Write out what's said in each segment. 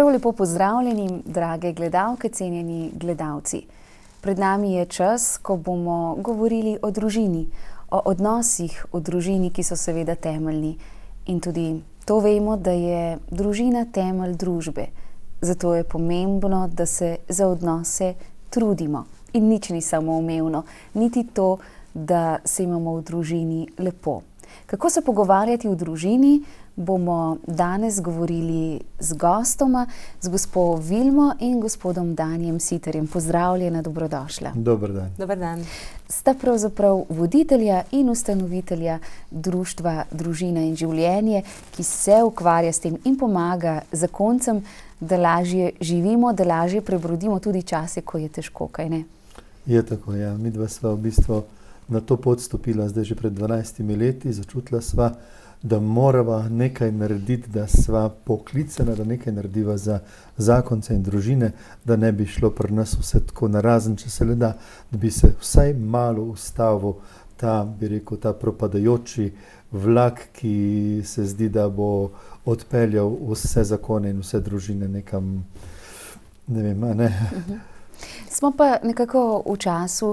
Prav lepo pozdravljeni, drage gledalke, cenjeni gledalci. Pred nami je čas, ko bomo govorili o družini, o odnosih v družini, ki so seveda temeljni. In tudi to vemo, da je družina temelj družbe. Zato je pomembno, da se za odnose trudimo. In nič ni samoumevno, niti to, da se imamo v družini lepo. Kako se pogovarjati v družini, bomo danes govorili z gostoma, z gospo Vilmo in gospodom Danijem Siterjem. Pozdravljena, dobrodošla. Dober dan. Dober dan. Sta pravzaprav voditelja in ustanovitelja društva Družina in življenje, ki se ukvarja s tem in pomaga zakoncem, da lažje živimo, da lažje prebrodimo tudi čase, ko je težko, kaj ne? Je tako, ja. Midva sva v bistvu na to pot stopila zdaj že pred 12 leti, začutila sva, da morava nekaj narediti, da sva poklicana, da nekaj narediva za zakonce in družine, da ne bi šlo pri nas vse tako narazen, če se le da, da bi se vsaj malo ustavil ta, bi rekel, ta propadajoči vlak, ki se zdi, da bo odpeljal vse zakone in vse družine nekam, ne vem, a ne. Smo pa nekako v času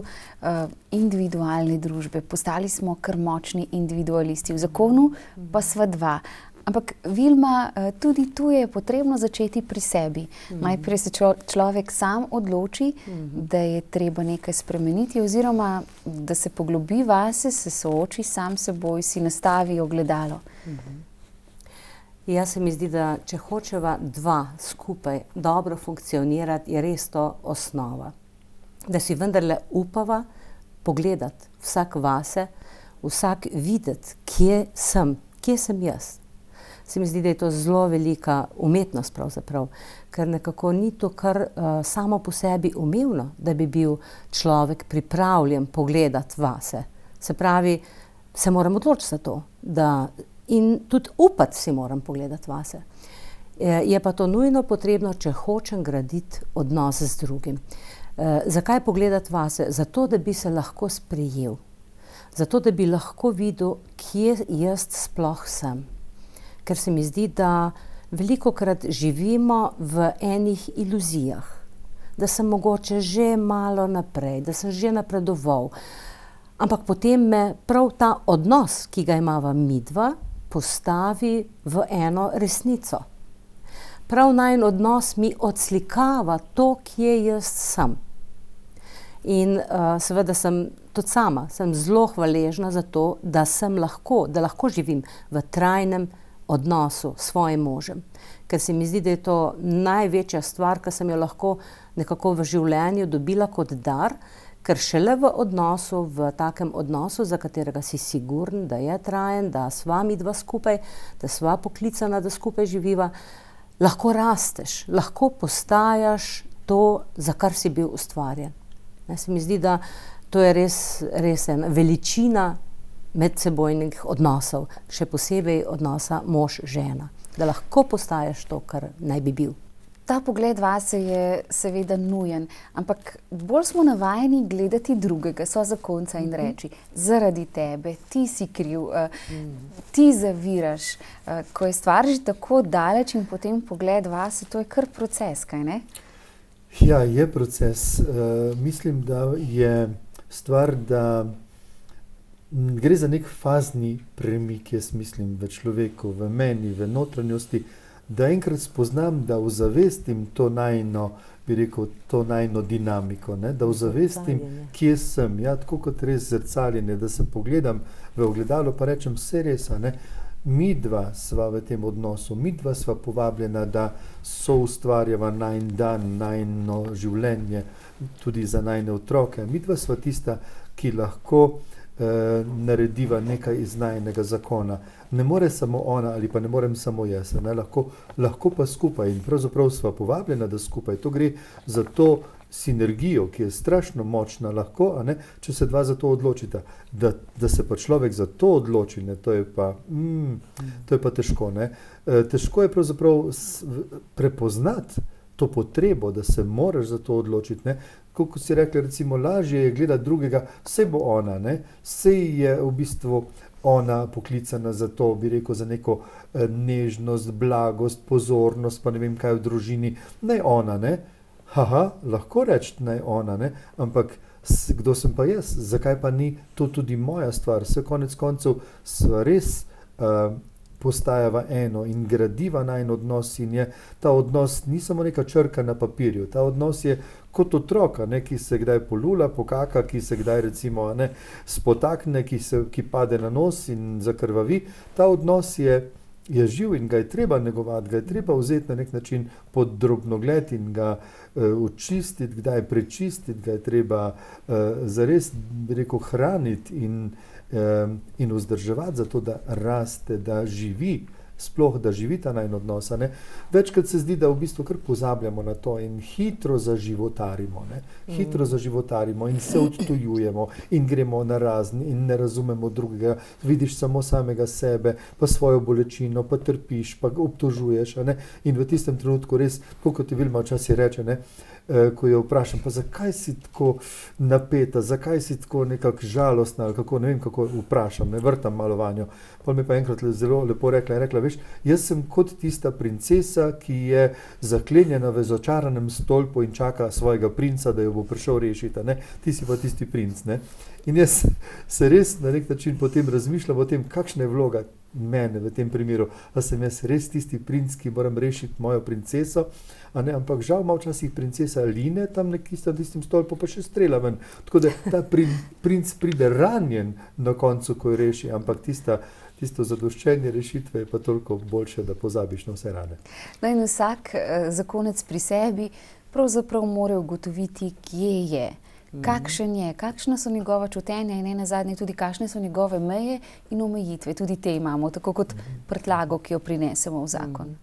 individualne družbe. Postali smo kar močni individualisti. V zakonu pa sva dva. Ampak Vilma, tudi tu je potrebno začeti pri sebi. Najprej se človek sam odloči, da je treba nekaj spremeniti oziroma da se poglobi vase, se sooči sam s seboj, si nastavi ogledalo. Jaz se mi zdi, da če hočeva dva skupaj dobro funkcionirati, je res to osnova. Da si vendarle upava pogledati vsak vase, vsak videti, kje sem jaz. Se mi zdi, da je to zelo velika umetnost pravzaprav, ker nekako ni to kar samo po sebi umevno, da bi bil človek pripravljen pogledati vase. Se pravi, se moram odločiti za to, in tudi upati si moram pogledati vase. Je pa to nujno potrebno, če hočem graditi odnos z drugim. Zakaj pogledati vase? Zato, da bi se lahko sprejel. Zato, da bi lahko videl, kje jaz sploh sem. Ker se mi zdi, da velikokrat živimo v enih iluzijah. Da sem mogoče že malo naprej, da sem že napredoval. Ampak potem me prav ta odnos, ki ga imava midva, postavi v eno resnico. Prav najin odnos mi odslikava to, kje jaz sem. In seveda sem tudi sama, sem zelo hvaležna za to, da lahko živim v trajnem odnosu s svojim možem. Ker se mi zdi, da je to največja stvar, ki sem jo lahko nekako v življenju dobila kot dar, ker šele v odnosu, v takem odnosu, za katerega si sigurn, da je trajen, da sva midva skupaj, da sva poklicana, da skupaj živiva, lahko rasteš, lahko postajaš to, za kar si bil ustvarjen. Se mi zdi, da to je res ena veličina medsebojnih odnosov, še posebej odnosa mož-žena, da lahko postaješ to, kar naj bi bil. Ta pogled vase je seveda nujen, ampak bolj smo navajeni gledati drugega, sozakonca in reči, zaradi tebe, ti si kriv, ti zaviraš. Ko je stvar že tako daleč in potem pogled vase, to je kar proces, kaj ne? Ja, je proces. Mislim, da je stvar, da gre za nek fazni premik, jaz mislim, v človeku, v meni, v notranjosti, da enkrat spoznam, da ozavestim to najino, bi rekel, to najino dinamiko, ne? Da ozavestim, kje sem, ja, tako kot res zrcaljenje, da se pogledam v ogledalo pa rečem, vse res, ne? Midva sva v tem odnosu, midva sva povabljena, da soustvarjava najin dan, najino življenje, tudi za najine otroke. Midva sva tista, ki lahko narediva nekaj iz najinega zakona. Ne more samo ona ali pa ne morem samo jaz, ne? Lahko pa skupaj in pravzaprav sva povabljena, da skupaj. To gre za to sinergijo, ki je strašno močna, lahko, a ne? Če se dva za to odločita. Da se pa človek za to odloči, ne? To je pa težko. Ne? Težko je pravzaprav prepoznati to potrebo, da se moraš za to odločiti. Ne? Kot si rekla, recimo, lažje je gledati drugega, saj bo ona, ne? Saj je v bistvu ona poklicana za to, bi rekel, za neko nežnost, blagost, pozornost, pa ne vem kaj v družini. Naj ona, ne? Haha, lahko reči naj ona, ne? Ampak kdo sem pa jaz? Zakaj pa ni to tudi moja stvar? Vse konec koncev sva res postajava eno in gradiva najin odnos in je ta odnos ni samo neka črka na papirju, ta odnos je kot otroka, ne, ki se kdaj polula, pokaka, ki se kdaj recimo ne, spotakne, ki pade na nos in zakrvavi. Ta odnos je živ in ga je treba negovati, ga je treba vzeti na nek način pod drobnogled in ga očistiti, kdaj prečistiti, ga je treba zares, bi rekel, hraniti in vzdrževati zato, da raste, da živi, sploh da živi ta najin odnos. Večkrat se zdi, da v bistvu kar pozabljamo na to in hitro zaživotarimo, ne? Hitro zaživotarimo in se odtujujemo in gremo na razni in ne razumemo drugega, vidiš samo samega sebe, pa svojo bolečino, pa trpiš, pa obtožuješ, ne? In v tistem trenutku res, kot ti Vilma včasih reče, ne? Ko jo vprašam, pa zakaj si tako napeta, zakaj si tako nekako žalostna, ali kako, ne vem, kako vprašam, ne vrtam malo vanjo. Pol mi pa enkrat zelo lepo rekla, veš, jaz sem kot tista princesa, ki je zaklenjena v začaranem stolpu in čaka svojega princa, da jo bo prišel rešiti, ne? Ti si pa tisti princ, ne? In jaz se res na nek način potem razmišljam o tem, kakšna je vloga mene v tem primeru, da sem jaz res tisti princ, ki moram rešiti mojo princeso, a ne, ampak žal ima včasih princesa line tam nekje na tistem stolpu, pa še strela ven. Tako da ta princ pride ranjen na koncu, ko jo reši, ampak tisto zadoščenje rešitve je pa toliko boljše, da pozabiš na vse rane. No in vsak zakonec pri sebi pravzaprav mora ugotoviti, kje je, kakšen je, kakšna so njegova čutenja in nenazadnje tudi kakšne so njegove meje in omejitve. Tudi te imamo, tako kot prtljago, ki jo prinesemo v zakon.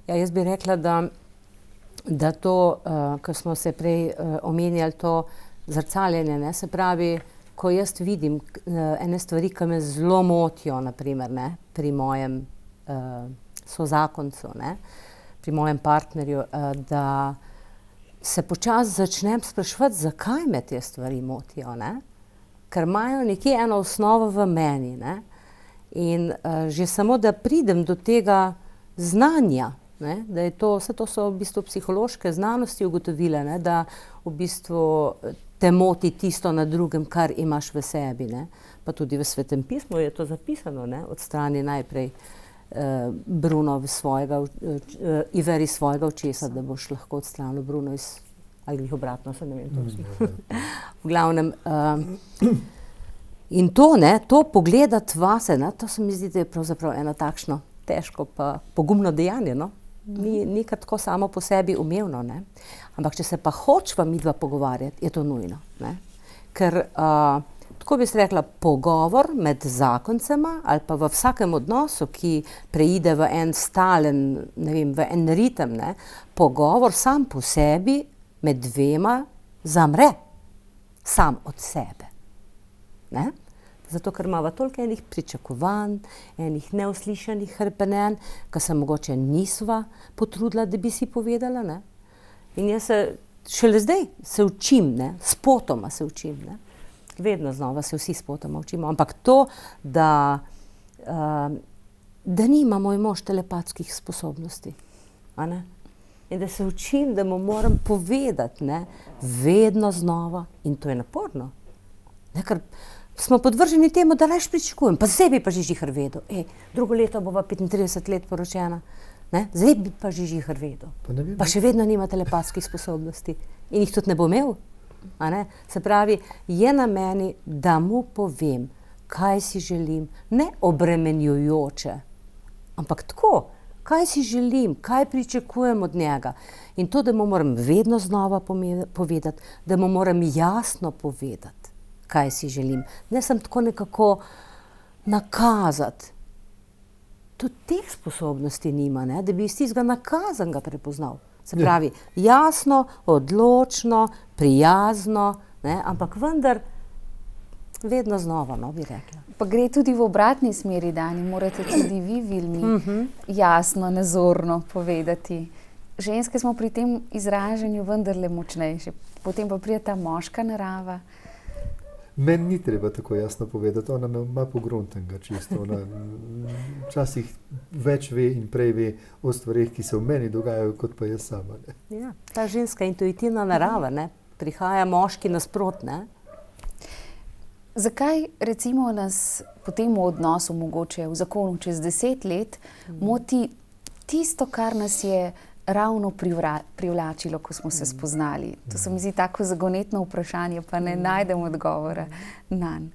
Ja, jaz bi rekla, da to, kar smo se prej omenjali, to zrcaljenje, ne, se pravi, ko jaz vidim ene stvari, ki me zelo motijo, naprimer, ne, pri mojem sozakoncu, ne, pri mojem partnerju, da se počasi začnem spraševati, zakaj me te stvari motijo, ne, ker imajo nekje eno osnovo v meni, ne, in že samo, da pridem do tega znanja, ne, da je to, vse to so v bistvu psihološke znanosti ugotovile, ne, da v bistvu te moti tisto na drugem, kar imaš v sebi, ne. Pa tudi v Svetem pismu je to zapisano, ne, odstrani najprej Bruno Iveri svojega očesa, da boš lahko odstranil Bruno ali jih obratno, se ne vem točno. V glavnem, in to, ne, to pogledati vase, ne, to se mi zdi, da je pravzaprav eno takšno težko pa pogumno dejanje, no. Ni tako samo po sebi umevno, ne. Ampak če se pa hočeva midva pogovarjati, je to nujno, ne. Ker, tako bi se rekla, pogovor med zakoncema ali pa v vsakem odnosu, ki preide v en stalen, ne vem, v en ritem, ne, pogovor sam po sebi med dvema zamre, sam od sebe, ne. Zato, ker imava toliko enih pričakovanj, enih neuslišanih hrepenenj, ki se mogoče nisva potrudila, da bi si povedala, ne. In jaz se šele zdaj se učim, ne, spotoma se učim, ne. Vedno znova se vsi spotoma učimo, ampak to, da nima moj mož telepatskih sposobnosti, a ne. In da se učim, da mu moram povedati, ne, vedno znova, in to je naporno, ne, ker smo podvrženi temu, da rajš pričakujem, pa zdaj bi pa že žihar vedel. Drugo leto bova 35 let poročena, ne? Zdaj bi pa že žihar vedel. Pa še vedno nima telepatskih sposobnosti in jih tudi ne bo imel. A ne? Se pravi, je na meni, da mu povem, kaj si želim, ne obremenjujoče, ampak tako, kaj si želim, kaj pričakujem od njega. In to, da mu moram vedno znova povedati, da mu moram jasno povedati, kaj si želim. Ne sem tako nekako nakazati. Tudi teh sposobnosti nima, ne, da bi iz tistega nakazanega prepoznal. Se pravi, jasno, odločno, prijazno, ne, ampak vendar vedno znova, no, bi rekla. Pa gre tudi v obratni smeri, Dani, morate tudi vi, Vilmi, jasno, nazorno povedati ženske smo pri tem izražanju vendarle močnejše, potem pa pride ta moška narava. Meni ni treba tako jasno povedati, ona me ima pogruntenega čisto. Ona včasih več ve in prej ve o stvarih, ki se v meni dogajajo, kot pa jaz sama. Ne. Ja, ta ženska intuitivna narava, ne? Prihaja moški nasprot, ne? Zakaj recimo nas po tem odnosu mogoče v zakonu čez 10 let moti tisto, kar nas je ravno privlačilo, ko smo se spoznali? To se mi zdi tako zagonetno vprašanje, pa ne najdem odgovora nanj.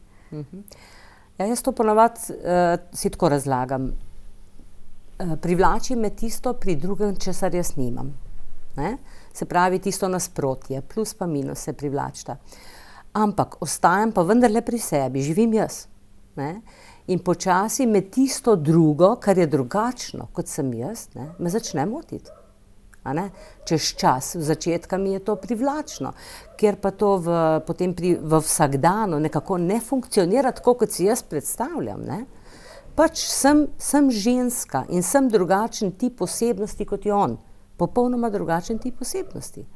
Ja, jaz to ponavadi si tako razlagam. Privlači me tisto pri drugem, česar jaz nimam. Ne? Se pravi, tisto nasprotje, plus pa minus se privlačita. Ampak ostajam pa vendarle pri sebi, živim jaz. Ne? In počasi me tisto drugo, kar je drugačno, kot sem jaz, ne, me začne motiti. Čez čas, v začetka mi je to privlačno, ker pa to potem v vsakdanu nekako ne funkcionira tako, kot si jaz predstavljam. Ne? Pač sem ženska in sem drugačen tip osebnosti kot je on. Popolnoma drugačen tip osebnosti.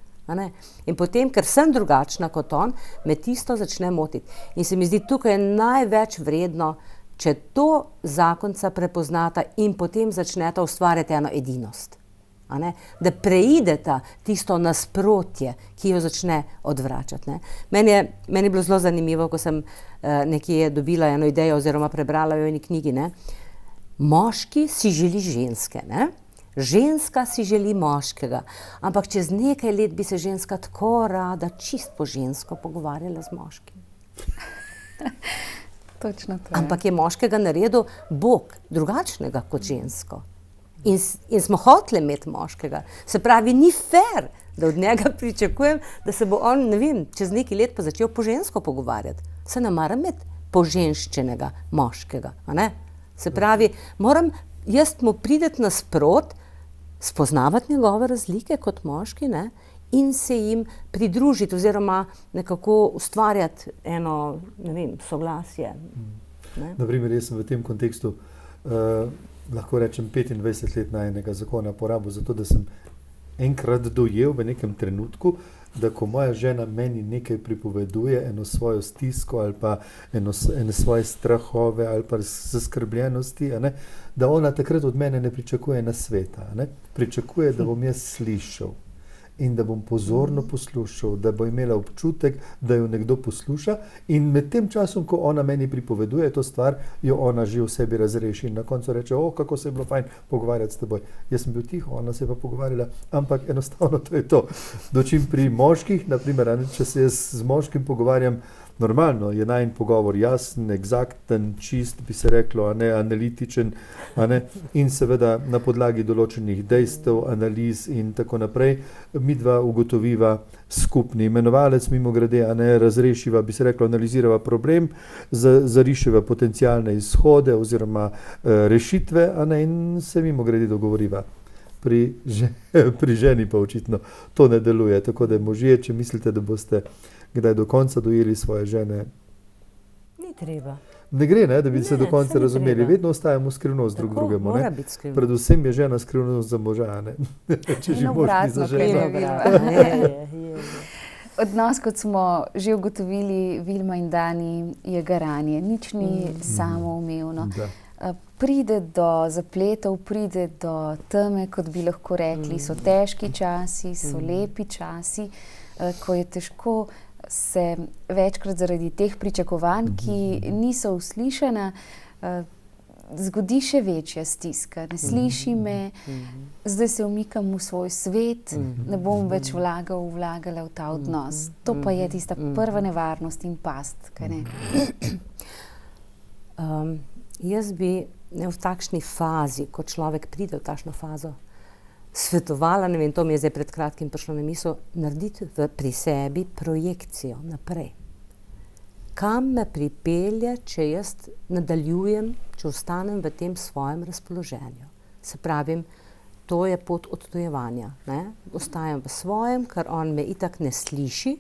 In potem, ker sem drugačna kot on, me tisto začne motiti. In se mi zdi, tukaj je največ vredno, če to zakonca prepoznata in potem začneta ustvarjati eno edinost. Da preideta tisto nasprotje, ki jo začne odvračati. Ne? Meni je bilo zelo zanimivo, ko sem nekje dobila eno idejo oziroma prebrala jo v eni knjigi. Ne? Moški si želi ženske, ne? Ženska si želi moškega, ampak čez nekaj let bi se ženska tako rada čist po žensko pogovarjala z moškim. Točno to. Ampak je moškega naredil Bog, drugačnega kot žensko. In smo hoteli imeti moškega. Se pravi, ni fair, da od njega pričakujem, da se bo on, ne vem, čez nekaj let pa začel po žensko pogovarjati. Se ne mora imeti poženščenega moškega. Se pravi, moram jaz mu prideti nasprot, spoznavati njegove razlike kot moški, ne, in se jim pridružiti oziroma nekako ustvarjati eno, ne vem, soglasje. Naprimer, jaz sem v tem kontekstu lahko rečem 25 let najnega zakona porabil, zato da sem enkrat dojel v nekem trenutku, da ko moja žena meni nekaj pripoveduje, eno svojo stisko ali pa ene svoje strahove ali pa zaskrbljenosti, da ona takrat od mene ne pričakuje nasveta. Pričakuje, da bom jaz slišal in da bom pozorno poslušal, da bo imela občutek, da jo nekdo posluša, in med tem časom, ko ona meni pripoveduje to stvar, jo ona že v sebi razreši in na koncu reče, kako se je bilo fajn pogovarjati s teboj. Jaz sem bil tiho, ona se je pa pogovarjala, ampak enostavno to je to. Dočim pri moških, naprimer, če se jaz z moškim pogovarjam, normalno je najin pogovor jasen, eksakten, čist, bi se reklo, analitičen, in seveda na podlagi določenih dejstev, analiz in tako naprej, midva ugotoviva skupni imenovalec, mimogrede, razrešiva, bi se reklo, analizirava problem, zariševa potencialne izhode oziroma rešitve, in se mimogrede dogovoriva. Pri ženi pa očitno to ne deluje, tako da možje, če mislite, da boste kdaj do konca dojeli svoje žene. Ni treba. Ne gre, da bi se do konca razumeli. Vedno ostajamo skrivnost drug drugemu. Mora biti skrivnost. Predvsem je žena skrivnost za moža, če že moški za ženo. Odnos, kot smo že ugotovili, Vilma in Dani, je garanje. Nič ni samoumevno. Pride do zapletov, pride do teme, kot bi lahko rekli. So težki časi, so lepi časi, ko je težko se večkrat zaradi teh pričakovanj, ki niso uslišana, zgodi še večja stiska. Ne sliši me, zdaj se umikam v svoj svet, ne bom več vlagala v ta odnos. To pa je tista prva nevarnost in past, kaj ne? Jaz bi v takšni fazi, ko človek pride v takšno fazo, svetovala, ne vem, to mi je zdaj pred kratkim prišlo na misel, narediti pri sebi projekcijo naprej. Kam me pripelje, če jaz nadaljujem, če ostanem v tem svojem razpoloženju. Se pravim, to je pot odtujevanja. Ostajam v svojem, ker on me itak ne sliši,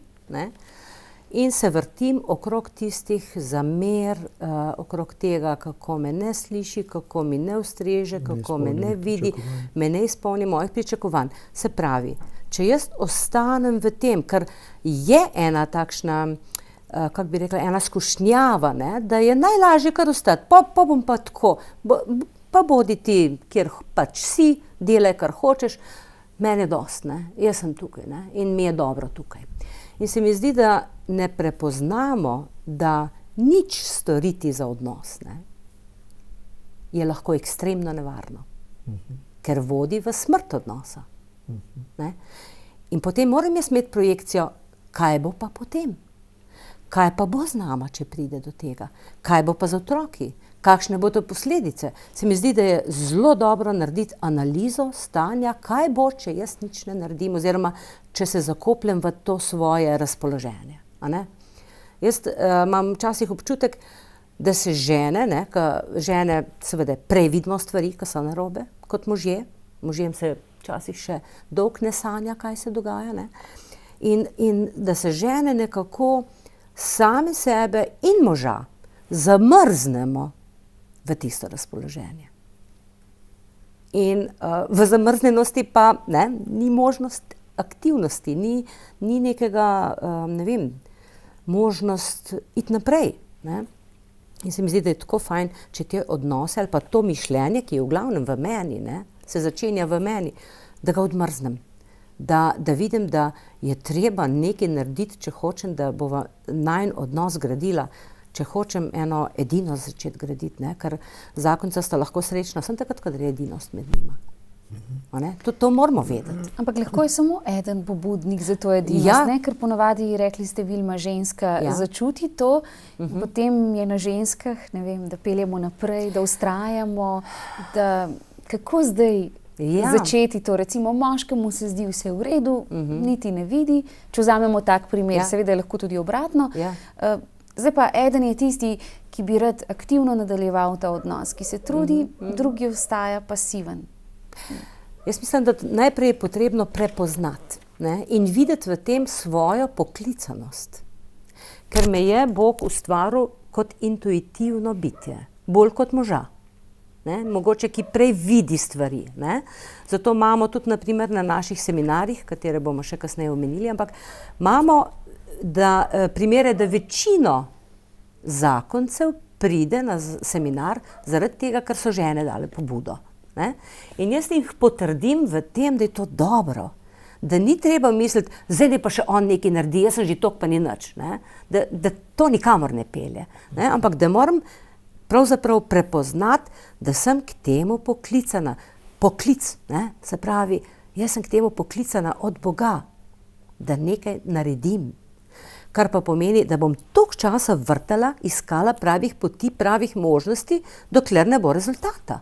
in se vrtim okrog tistih zamer, okrog tega, kako me ne sliši, kako mi ne ustreže, kako me ne vidi, me ne izpolni mojih pričakovanj. Se pravi, če jaz ostanem v tem, ker je ena takšna, kako bi rekla, ena skušnjava, ne, da je najlažje kar ostati, pa bom pa tako, pa bodi ti, kjer pač si, delaj, kar hočeš, meni je dost, ne, jaz sem tukaj, ne, in mi je dobro tukaj. In se mi zdi, da ne prepoznamo, da nič storiti za odnos, ne, je lahko ekstremno nevarno, ker vodi v smrt odnosa. Ne. In potem moram jaz imeti projekcijo, kaj bo pa potem? Kaj pa bo z nama, če pride do tega? Kaj bo pa z otroki? Kakšne bodo posledice? Se mi zdi, da je zelo dobro narediti analizo stanja, kaj bo, če jaz nič ne naredim, oziroma če se zakopljem v to svoje razpoloženje. A ne? Jaz imam včasih občutek, da se žene, ne, žene seveda prej vidimo stvari, ki so narobe, kot možje. Možem se včasih še dolg ne sanja, kaj se dogaja. Ne? In da se žene nekako same sebe in moža zamrznemo v tisto razpoloženje. In v zamrznenosti pa ne, ni možnost aktivnosti, ni nekega, ne vem, možnost iti naprej. Ne? In se mi zdi, da je tako fajn, če te odnose ali pa to mišljenje, ki je v glavnem v meni, ne, se začenja v meni, da ga odmrznem. Da vidim, da je treba nekaj narediti, če hočem, da bova najin odnos gradila, če hočem eno edinost začeti graditi, ne? Ker zakonca sta lahko srečna, sem takrat, kadar je edinost med njima. To moramo vedeti. Ampak lahko je samo eden pobudnik za to edinost, ne? Ker ponavadi, rekli ste, Vilma, ženska začuti to, potem je na ženskah, ne vem, da peljemo naprej, da vztrajamo, da kako zdaj začeti to, recimo moškemu se zdi vse v redu, niti ne vidi, če vzamemo tak primer, seveda je lahko tudi obratno. Zdaj pa eden je tisti, ki bi rad aktivno nadaljeval ta odnos, ki se trudi, drugi ostaja pasiven. Jaz mislim, da najprej je potrebno prepoznati, ne, in videti v tem svojo poklicanost. Ker me je Bog ustvaril kot intuitivno bitje, bolj kot moža. Ne, mogoče, ki prej vidi stvari. Ne. Zato imamo tudi, naprimer, na naših seminarjih, katere bomo še kasneje omenili, ampak imamo primere, da večino zakoncev pride na seminar zaradi tega, ker so žene dale pobudo. Ne. In jaz jih potrdim v tem, da je to dobro. Da ni treba misliti, zdaj ne pa še on nekaj naredi, jaz sem že toliko, pa ni nič. Ne. Da to nikamor ne pelje. Ne. Ampak da moram pravzaprav prepoznati, da sem k temu poklicana. Poklic, ne? Se pravi, jaz sem k temu poklicana od Boga, da nekaj naredim. Kar pa pomeni, da bom toliko časa vrtala, iskala pravih poti, pravih možnosti, dokler ne bo rezultata.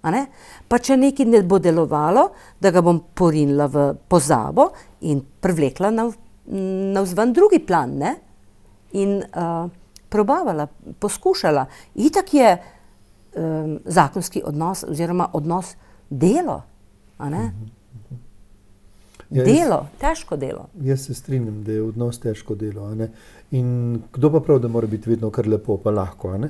A ne? Pa če nekaj ne bo delovalo, da ga bom porinila v pozabo in privlekla navzven drugi plan. Ne? In probavala, poskušala. Itak je zakonski odnos oziroma odnos delo. A ne? Delo, težko delo. Jaz se strinjam, da je odnos težko delo. A ne? In kdo pa prav, da mora biti vedno kar lepo pa lahko. A ne?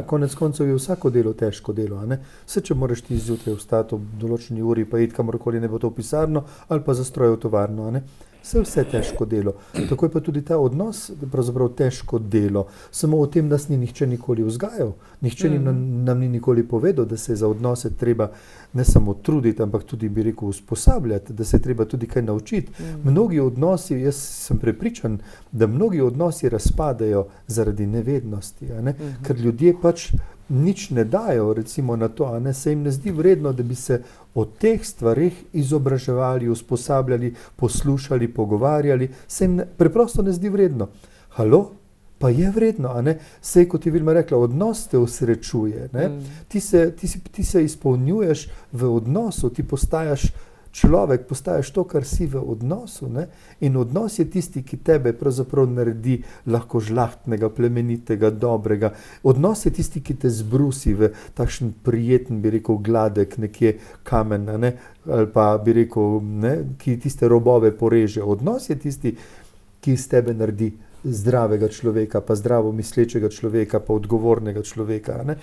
Konec koncev je vsako delo težko delo. A ne? Vse, če moraš ti zjutraj vstati ob določeni uri pa iti kamorkoli, ne bo to v pisarno ali pa za stroj v tovarno. A ne? Vse težko delo. Tako je pa tudi ta odnos pravzaprav težko delo. Samo o tem nas ni nihče nikoli vzgajal. Nihče nam ni nikoli povedal, da se za odnose treba ne samo truditi, ampak tudi, bi rekel, usposabljati, da se treba tudi kaj naučiti. Mnogi odnosi, jaz sem prepričan, da mnogi odnosi razpadajo zaradi nevednosti, a ne? Ker ljudje pač nič ne dajo, recimo na to, a ne, se jim ne zdi vredno, da bi se o teh stvarih izobraževali, usposabljali, poslušali, pogovarjali, se jim preprosto ne zdi vredno. Halo? Pa je vredno, a ne? Sej, kot je Vilma rekla, odnos te osrečuje, ne? Ti se izpolnjuješ v odnosu, ti postaješ človek, postaješ to, kar si v odnosu, ne? In odnos je tisti, ki tebe pravzaprav naredi lahko žlahtnega, plemenitega, dobrega. Odnos je tisti, ki te zbrusi v takšen prijeten, bi rekel, gladek nekje kamen, ne? Ali pa bi rekel, ne? Ki tiste robove poreže. Odnos je tisti, ki iz tebe naredi zdravega človeka, pa zdravo mislečega človeka, pa odgovornega človeka. Ne?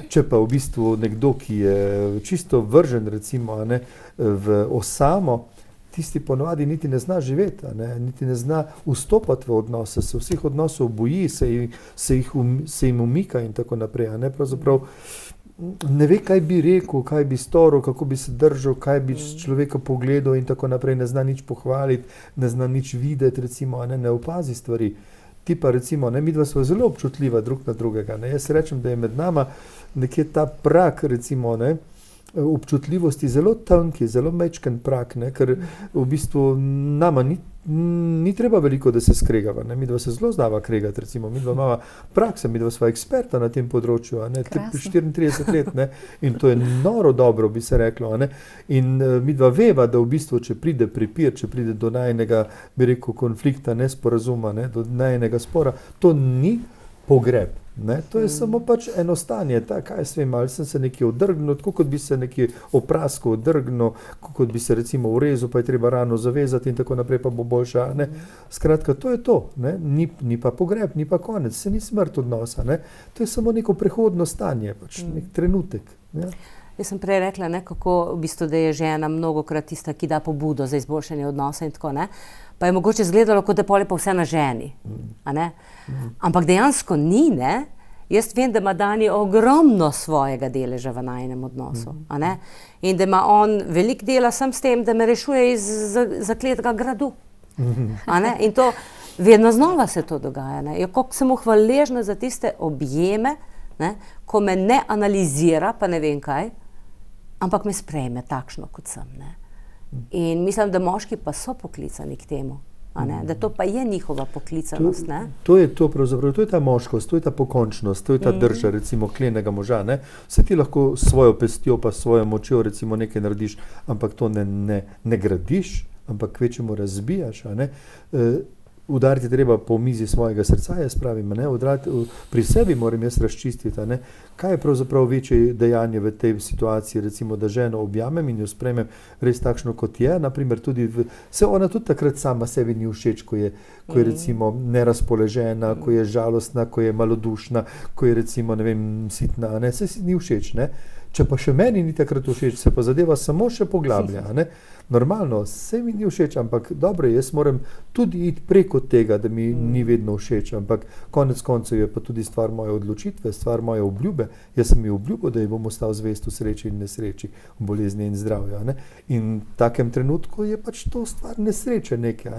Če pa v bistvu nekdo, ki je čisto vržen recimo, ne, v osamo, tisti ponovadi niti ne zna živeti, niti ne zna vstopati v odnose, se vseh odnosov boji, se jim umika in tako naprej. Ne? Pravzaprav ne ve, kaj bi rekel, kaj bi storil, kako bi se držal, kaj bi človeka pogledal in tako naprej, ne zna nič pohvaliti, ne zna nič videti, recimo, ne opazi stvari. Ti pa recimo, midva sva zelo občutljiva drug na drugega. Ne? Jaz rečem, da je med nama nekje ta prak, recimo, občutljivosti zelo tanki, zelo majčken prak, ker v bistvu nama ni treba veliko, da se skregava. Midva se zelo znava kregati, recimo, midva imava praksa, midva sva eksperta na tem področju, 34 let, in to je noro dobro, bi se reklo. In midva veva, da v bistvu, če pride pripir, če pride do najnega, bi rekel, konflikta, nesporazuma, do najnega spora, to ni pogreb. To je samo pač eno stanje, kaj jaz vem, ali sem se nekje odrgnil, tako kot bi se nekje oprasko odrgnil, kot bi se recimo urezil, pa je treba rano zavezati in tako naprej, pa bo boljša. Skratka, to je to. Ni pa pogreb, ni pa konec, se ni smrt odnosa. To je samo neko prehodno stanje, pač nek trenutek. Jaz sem prej rekla, kako v bistvu, da je žena mnogokrat tista, ki da pobudo za izboljšanje odnosa in tako, pa je mogoče izgledalo, kot da pol je pa vse na ženi. Ampak dejansko ni, Jaz vem, da ima Dani ogromno svojega deleža v najinem odnosu. In da ima on veliko dela sam s tem, da me rešuje iz zakletega gradu. In to vedno znova se to dogaja. Koliko sem mu hvaležna za tiste objeme, ko me ne analizira, pa ne vem kaj, ampak me sprejme takšno, kot sem. In mislim, da moški pa so poklicani k temu. Da to pa je njihova poklicanost. To je to pravzaprav, to je ta moškost, to je ta pokončnost, to je ta drža recimo klenega moža. Vse ti lahko s svojo pestjo pa s svojo močjo recimo nekaj narediš, ampak to ne gradiš, ampak kvečemu razbijaš. Udariti treba po mizi svojega srca, jaz pravim, pri sebi moram jaz razčistiti, kaj je pravzaprav večje dejanje v tej situaciji, recimo, da ženo objamem in jo sprejmem res takšno, kot je, naprimer tudi, ona tudi takrat sama sebi ni všeč, ko je recimo nerazpoložena, ko je žalostna, ko je malodušna, ko je recimo, ne vem, sitna, se si ni všeč, Če pa še meni ni takrat všeč, se pa zadeva samo še poglablja, Normalno, se mi ni všeč, ampak dobro, jaz moram tudi iti preko tega, da mi ni vedno všeč, ampak konec koncev je pa tudi stvar moje odločitve, stvar moje obljube. Jaz sem ji obljubil, da ji bom ostal zvest v sreči in nesreči, v bolezni in zdravju. In v takem trenutku je pač to stvar nesreče neke,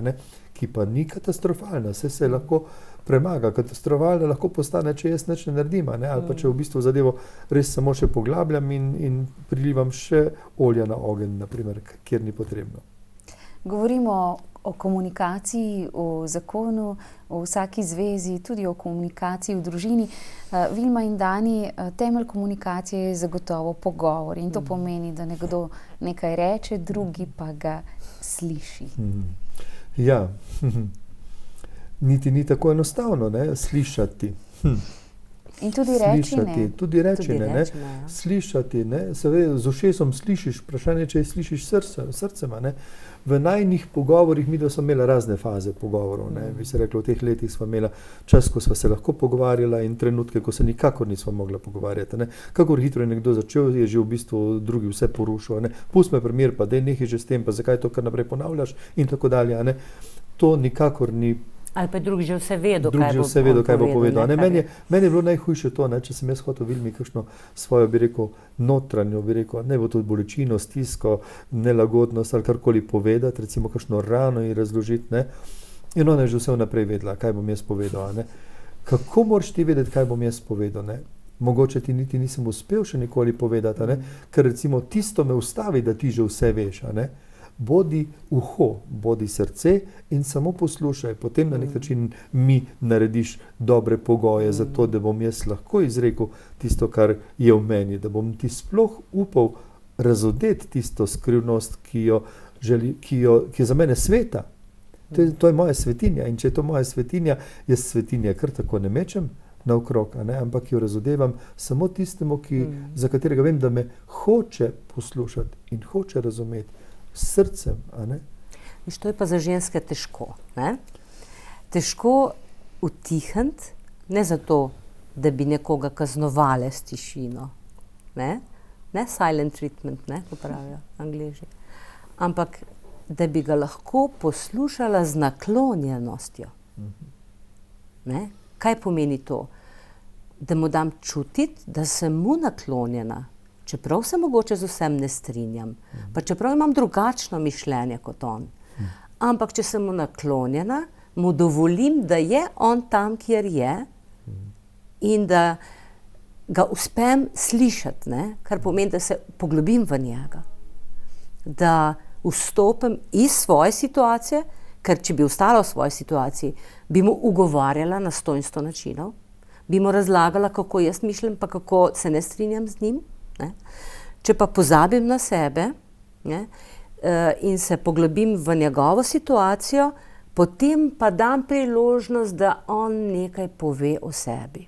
ki pa ni katastrofalna, se lahko premaga. Katastrofalna lahko postane, če jaz nič ne naredim, ali pa če v bistvu zadevo res samo še poglabljam in prilivam še olja na ogenj, naprimer, kjer ni potrebno. Govorimo o komunikaciji, o zakonu, o vsaki zvezi, tudi o komunikaciji v družini. Vilma in Dani, temelj komunikacije je zagotovo pogovor in to pomeni, da nekdo nekaj reče, drugi pa ga sliši. Ja, niti ni tako enostavno, slišati. In tudi reči ne. Tudi reči ne. Slišati, seveda z ušesom slišiš, vprašanje, če slišiš srcem. V najnih pogovorih, midva smo imela razne faze pogovorov, bi se reklo, v teh letih smo imela čas, ko sva se lahko pogovarjala in trenutke, ko se nikakor nismo mogla pogovarjati. Kakor hitro je nekdo začel, je že v bistvu drugi vse porušil. Pust me primer, pa daj nehaj že s tem, pa zakaj to kar naprej ponavljaš in tako dalje. To nikakor ni. Ali pa drugi že vse vedo, kaj bo povedal. Meni je bilo najhujše to, če sem jaz hotel Vilmi kakšno svojo, bi rekel, notranjo, bi rekel, ne bo to bolečino, stisko, nelagodnost ali karkoli povedati, recimo kakšno rano in razložiti. In ona je že vse vnaprej vedela, kaj bom jaz povedal. Kako moraš ti vedeti, kaj bom jaz povedal? Mogoče ti niti nisem uspel še nikoli povedati, ker recimo tisto me ustavi, da ti že vse veš. Bodi uho, bodi srce in samo poslušaj. Potem na nek način mi narediš dobre pogoje za to, da bom jaz lahko izrekel tisto, kar je v meni, da bom ti sploh upal razodeti tisto skrivnost, ki je za mene sveta. To je moja svetinja in če je to moja svetinja, jaz svetinje kar tako ne mečem naokrog, ampak jo razodevam samo tistemu, za katerega vem, da me hoče poslušati in hoče razumeti. S srcem, To je pa za ženske težko. težko utihniti, ne zato, da bi nekoga kaznovali s tišino. Ne silent treatment, ko pravijo Angleži. Ampak, da bi ga lahko poslušala z naklonjenostjo. Ne? Kaj pomeni to? Da mu dam čutiti, da sem mu naklonjena, čeprav se mogoče z vsem ne strinjam, pa čeprav imam drugačno mišljenje kot on. Ampak, če sem mu naklonjena, mu dovolim, da je on tam, kjer je, in da ga uspem slišati, kar pomeni, da se poglobim v njega. Da vstopim iz svoje situacije, ker če bi ostala v svoji situaciji, bi mu ugovarjala na 100 in 100 načinov, bi mu razlagala, kako jaz mišljam, pa kako se ne strinjam z njim. Če pa pozabim na sebe in se poglobim v njegovo situacijo, potem pa dam priložnost, da on nekaj pove o sebi.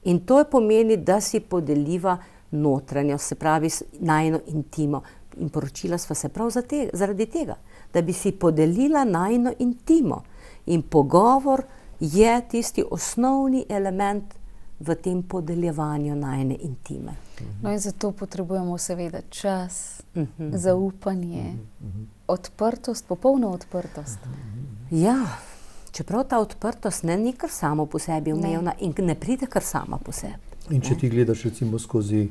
In to pomeni, da si podeliva notranjo, se pravi najino intimo. In poročila sva se prav zaradi tega, da bi si podelila najino intimo. In pogovor je tisti osnovni element v tem podeljevanju najine intime. No in zato potrebujemo seveda čas, zaupanje, odprtost, popolno odprtost. Ja, čeprav ta odprtost ni kar samo po sebi umevna in ne pride kar sama po sebi. In če ti gledaš recimo skozi,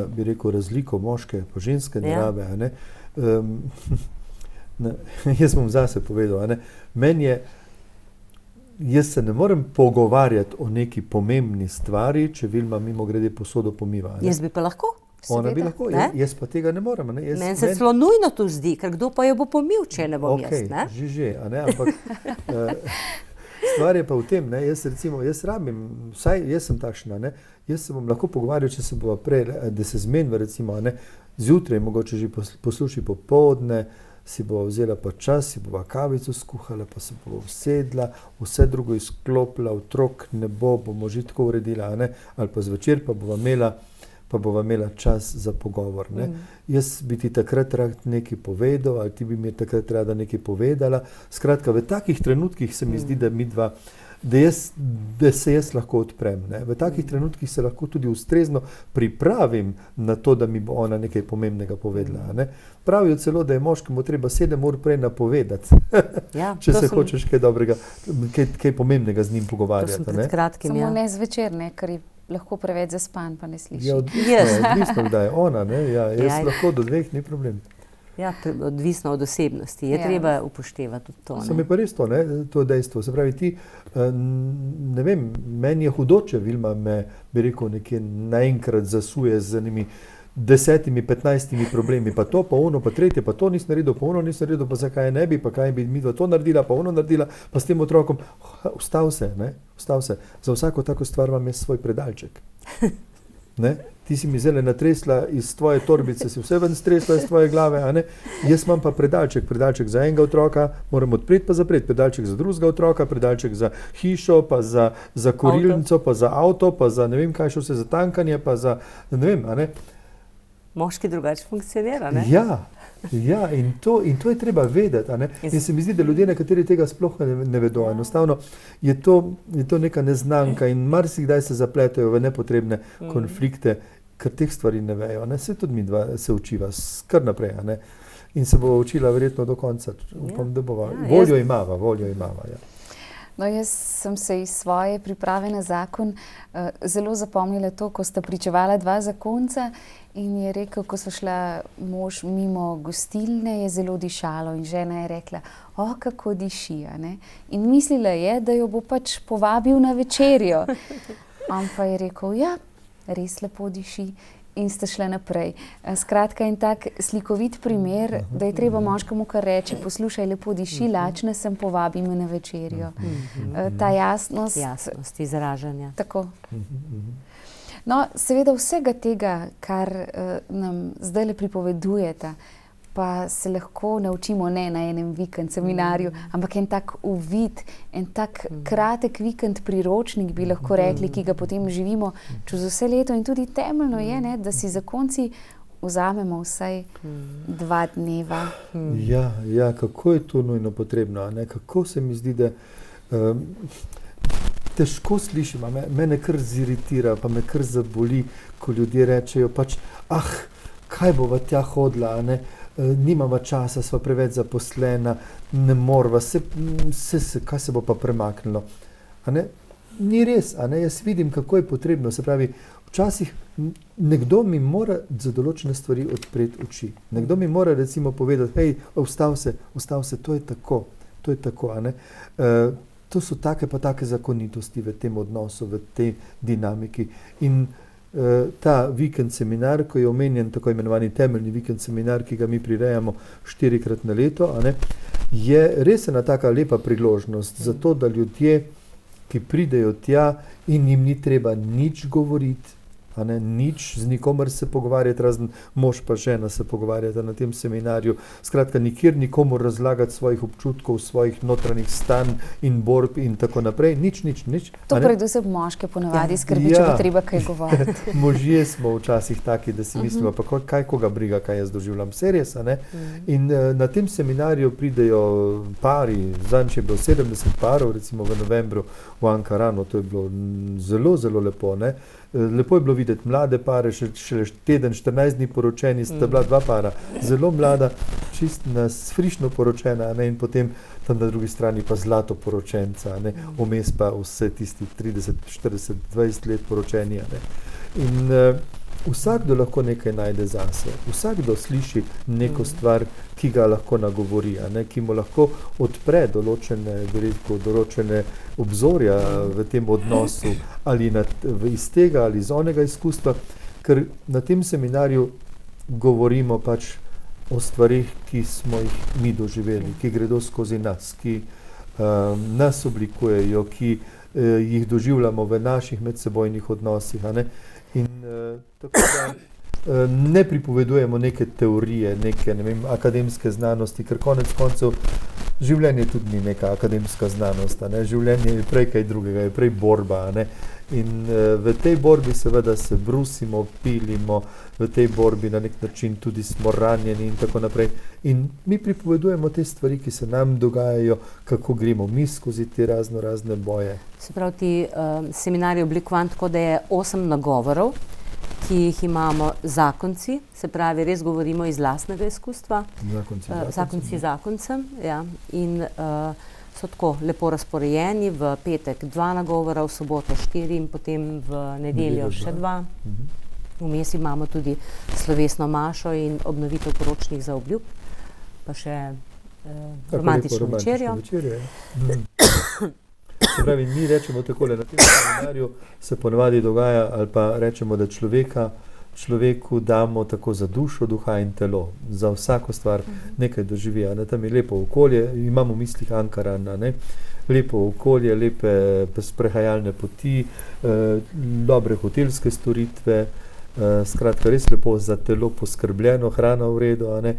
bi rekel, razliko moške pa ženske narave, jaz bom zase povedal, meni je, jaz se ne morem pogovarjati o neki pomembni stvari, če Vilma mimogrede posodo pomiva. Jaz bi pa lahko. Ona bi lahko, jaz pa tega ne morem. Meni se celo nujno to zdi, ker kdo pa jo bo pomil, če ne bom jaz. Že, ampak stvar je pa v tem, jaz rabim, vsaj jaz sem takšna, jaz se bom lahko pogovarjal, če se bova prej, da se zmenva recimo, zjutraj, mogoče že posluši popoldne, si bova vzela pa čas, si bova kavico skuhala, pa se bova usedla, vse drugo izklopila, otrok ne bo, bomo že tako uredila, ali pa zvečer pa bova imela čas za pogovor. Jaz bi ti takrat rad nekaj povedal, ali ti bi mi takrat rada nekaj povedala. Skratka, v takih trenutkih se mi zdi, da midva, da se jaz lahko odprem. V takih trenutkih se lahko tudi ustrezno pripravim na to, da mi bo ona nekaj pomembnega povedala. Pravijo celo, da je moškemu treba 7 ur prej napovedati, če se hočeš kaj dobrega, kaj pomembnega z njim pogovarjati. To sem pred kratkim, Samo ne zvečer, ker je lahko preveč zaspan, pa ne sliši. Odvisno, kdaj je ona, jaz lahko do 2, ni problem. Ja, odvisno od osebnosti. Je treba upoštevati to. Samo je pa res to dejstvo. Se pravi, ti, ne vem, meni je hudo, če Vilma me, bi rekel, nekje naenkrat zasuje z enimi 10-15 problemi, pa to, pa ono, pa tretje, pa to nisem naredil, pa ono nisem naredil, pa zakaj ne bi, pa kaj bi midva to naredila, pa ono naredila, pa s tem otrokom. Ustav se. Za vsako tako stvar vam je svoj predalček. Ti si mi zdaj natresla iz tvoje torbice, si vse ven stresla iz tvoje glave, Jaz imam pa predalček za enega otroka, moram odpreti pa zapreti, predalček za drugega otroka, predalček za hišo, pa za kurilnico, pa za avto, pa za ne vem kaj še vse, za tankanje, pa za ne vem, Moški drugače funkcionira, Ja, in to je treba vedeti, In se mi zdi, da ljudje nekateri tega sploh ne vedo. Enostavno je to neka neznanka in marsikdaj se zapletajo v nepotrebne konflikte, ker teh stvari ne vejo. Vse tudi mi dva se učiva, kar naprej, In se bo učila verjetno do konca. Upam, da bova. Voljo imava, No, jaz sem se iz svoje priprave na zakon zelo zapomnila to, ko sta pričevala 2 zakonca in je rekel, ko so šla mož mimo gostilne, je zelo dišalo in žena je rekla, kako diši, In mislila je, da jo bo pač povabil na večerjo. On pa je rekel, res lepo diši. In sta šla naprej. Skratka, en tak slikovit primer, da je treba moškemu kar reči, poslušaj, lepo diši, lačna sem, povabi me na večerjo. Ta jasnost. Jasnost izražanja. Tako. No, seveda vsega tega, kar nam zdajle pripovedujeta, pa se lahko naučimo ne na enem vikend seminarju, ampak en tak uvid, en tak kratek vikend priročnik, bi lahko rekli, ki ga potem živimo čez vse leto. In tudi temeljno je, da si zakonci vzamemo vsaj 2 dneva. Ja, kako je to nujno potrebno, a ne? Kako se mi zdi, da težko slišim, mene kar ziritira, pa me kar zaboli, ko ljudje rečejo pač, kaj bova tja hodila, a ne? Nimava časa, sva preveč zaposlena, ne morva, kaj se bo pa premaknilo, a ne? Ni res, a ne? Jaz vidim, kako je potrebno, se pravi, včasih nekdo mi mora za določene stvari odpreti oči. Nekdo mi mora recimo povedati, hej, ustav se, to je tako, a ne? To so take pa take zakonitosti v tem odnosu, v tej dinamiki. In ta vikend seminar, ko je omenjen tako imenovani temeljni vikend seminar, ki ga mi prirejamo 4-krat na leto, a ne, je res ena taka lepa priložnost za to, da ljudje, ki pridejo tja in jim ni treba nič govoriti, a ne, nič z nikomer se pogovarjati, razen mož pa žena se pogovarjata na tem seminarju. Skratka, nikjer nikomu razlagati svojih občutkov, svojih notranjih stanj in borb in tako naprej. Nič. To predvsem moške ponavadi skrbi, če bo treba kaj govoriti. Možje smo včasih taki, da si mislimo, pa kaj koga briga, kaj jaz doživljam. Vse res, a ne? In na tem seminarju pridejo pari, zadnjič je bilo 70 parov, recimo v novembru v Ankaranu, to je bilo zelo, zelo lepo, ne? Lepo je bilo videti mlade pare, še teden, 14 dni poročeni, sta bila 2 para, zelo mlada, čist frišno poročena, ne? In potem tam na drugi strani pa zlato poročenca, ne? Vmes pa vse tisti 30, 40, 20 let poročeni. Ne? In vsakdo lahko nekaj najde zase, vsakdo sliši neko stvar, ki ga lahko nagovori, a ne? Ki mu lahko odpre določene obzorja v tem odnosu, ali iz tega ali iz onega izkustva, ker na tem seminarju govorimo pač o stvarih, ki smo jih mi doživeli, ki gredo skozi nas, ki nas oblikujejo, ki jih doživljamo v naših medsebojnih odnosih, a ne? In tako da ne pripovedujemo neke teorije, neke, ne vem, akademske znanosti, ker konec koncev življenje tudi ni neka akademska znanost, a ne? Življenje je prej kaj drugega, je prej borba, a ne? In v tej borbi seveda se brusimo, pilimo, v tej borbi na nek način tudi smo ranjeni in tako naprej. In mi pripovedujemo te stvari, ki se nam dogajajo, kako gremo mi skozi te razne boje. Se pravi, ti seminar je oblikovan tako, da je 8 nagovorov, ki jih imamo zakonci, se pravi, res govorimo iz lastnega izkustva. Zakonci zakoncem, ja. In so tako lepo razporejeni, v petek 2 nagovora, v soboto 4 in potem v nedeljo še 2. Vmes imamo tudi slovesno mašo in obnovitev poročnih zaobljub, pa še romantično večerjo. Se pravi, mi rečemo takole, na tem seminarju se ponavadi dogaja, ali pa rečemo, da človeku damo tako za dušo, duha in telo, za vsako stvar nekaj doživi. Tam je lepo okolje, imamo v mislih Ankaran, ne? Lepo okolje, lepe sprehajalne poti, dobre hotelske storitve, skratka res lepo za telo poskrbljeno, hrana v redu, a ne?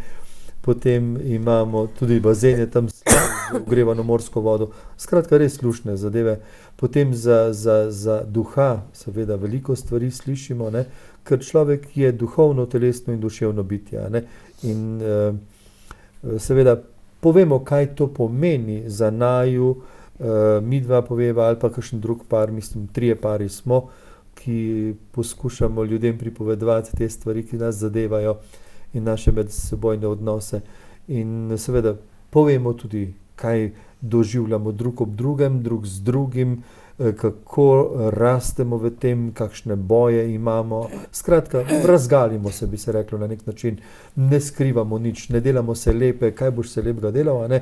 Potem imamo tudi bazene tam z ogrevano morsko vodo, skratka res luštne zadeve. Potem za duha seveda veliko stvari slišimo, ne? Ker človek je duhovno, telesno in duševno bitje, ne? In seveda povemo, kaj to pomeni za naju, mi dva poveva ali pa kakšen drug par, mislim 3 pari smo, ki poskušamo ljudem pripovedovati te stvari, ki nas zadevajo in naše medsebojne odnose. In seveda povemo tudi, kaj doživljamo drug ob drugem, drug z drugim, kako rastemo v tem, kakšne boje imamo. Skratka, razgalimo se, bi se reklo na nek način, ne skrivamo nič, ne delamo se lepe, kaj boš se lepega delal, a ne?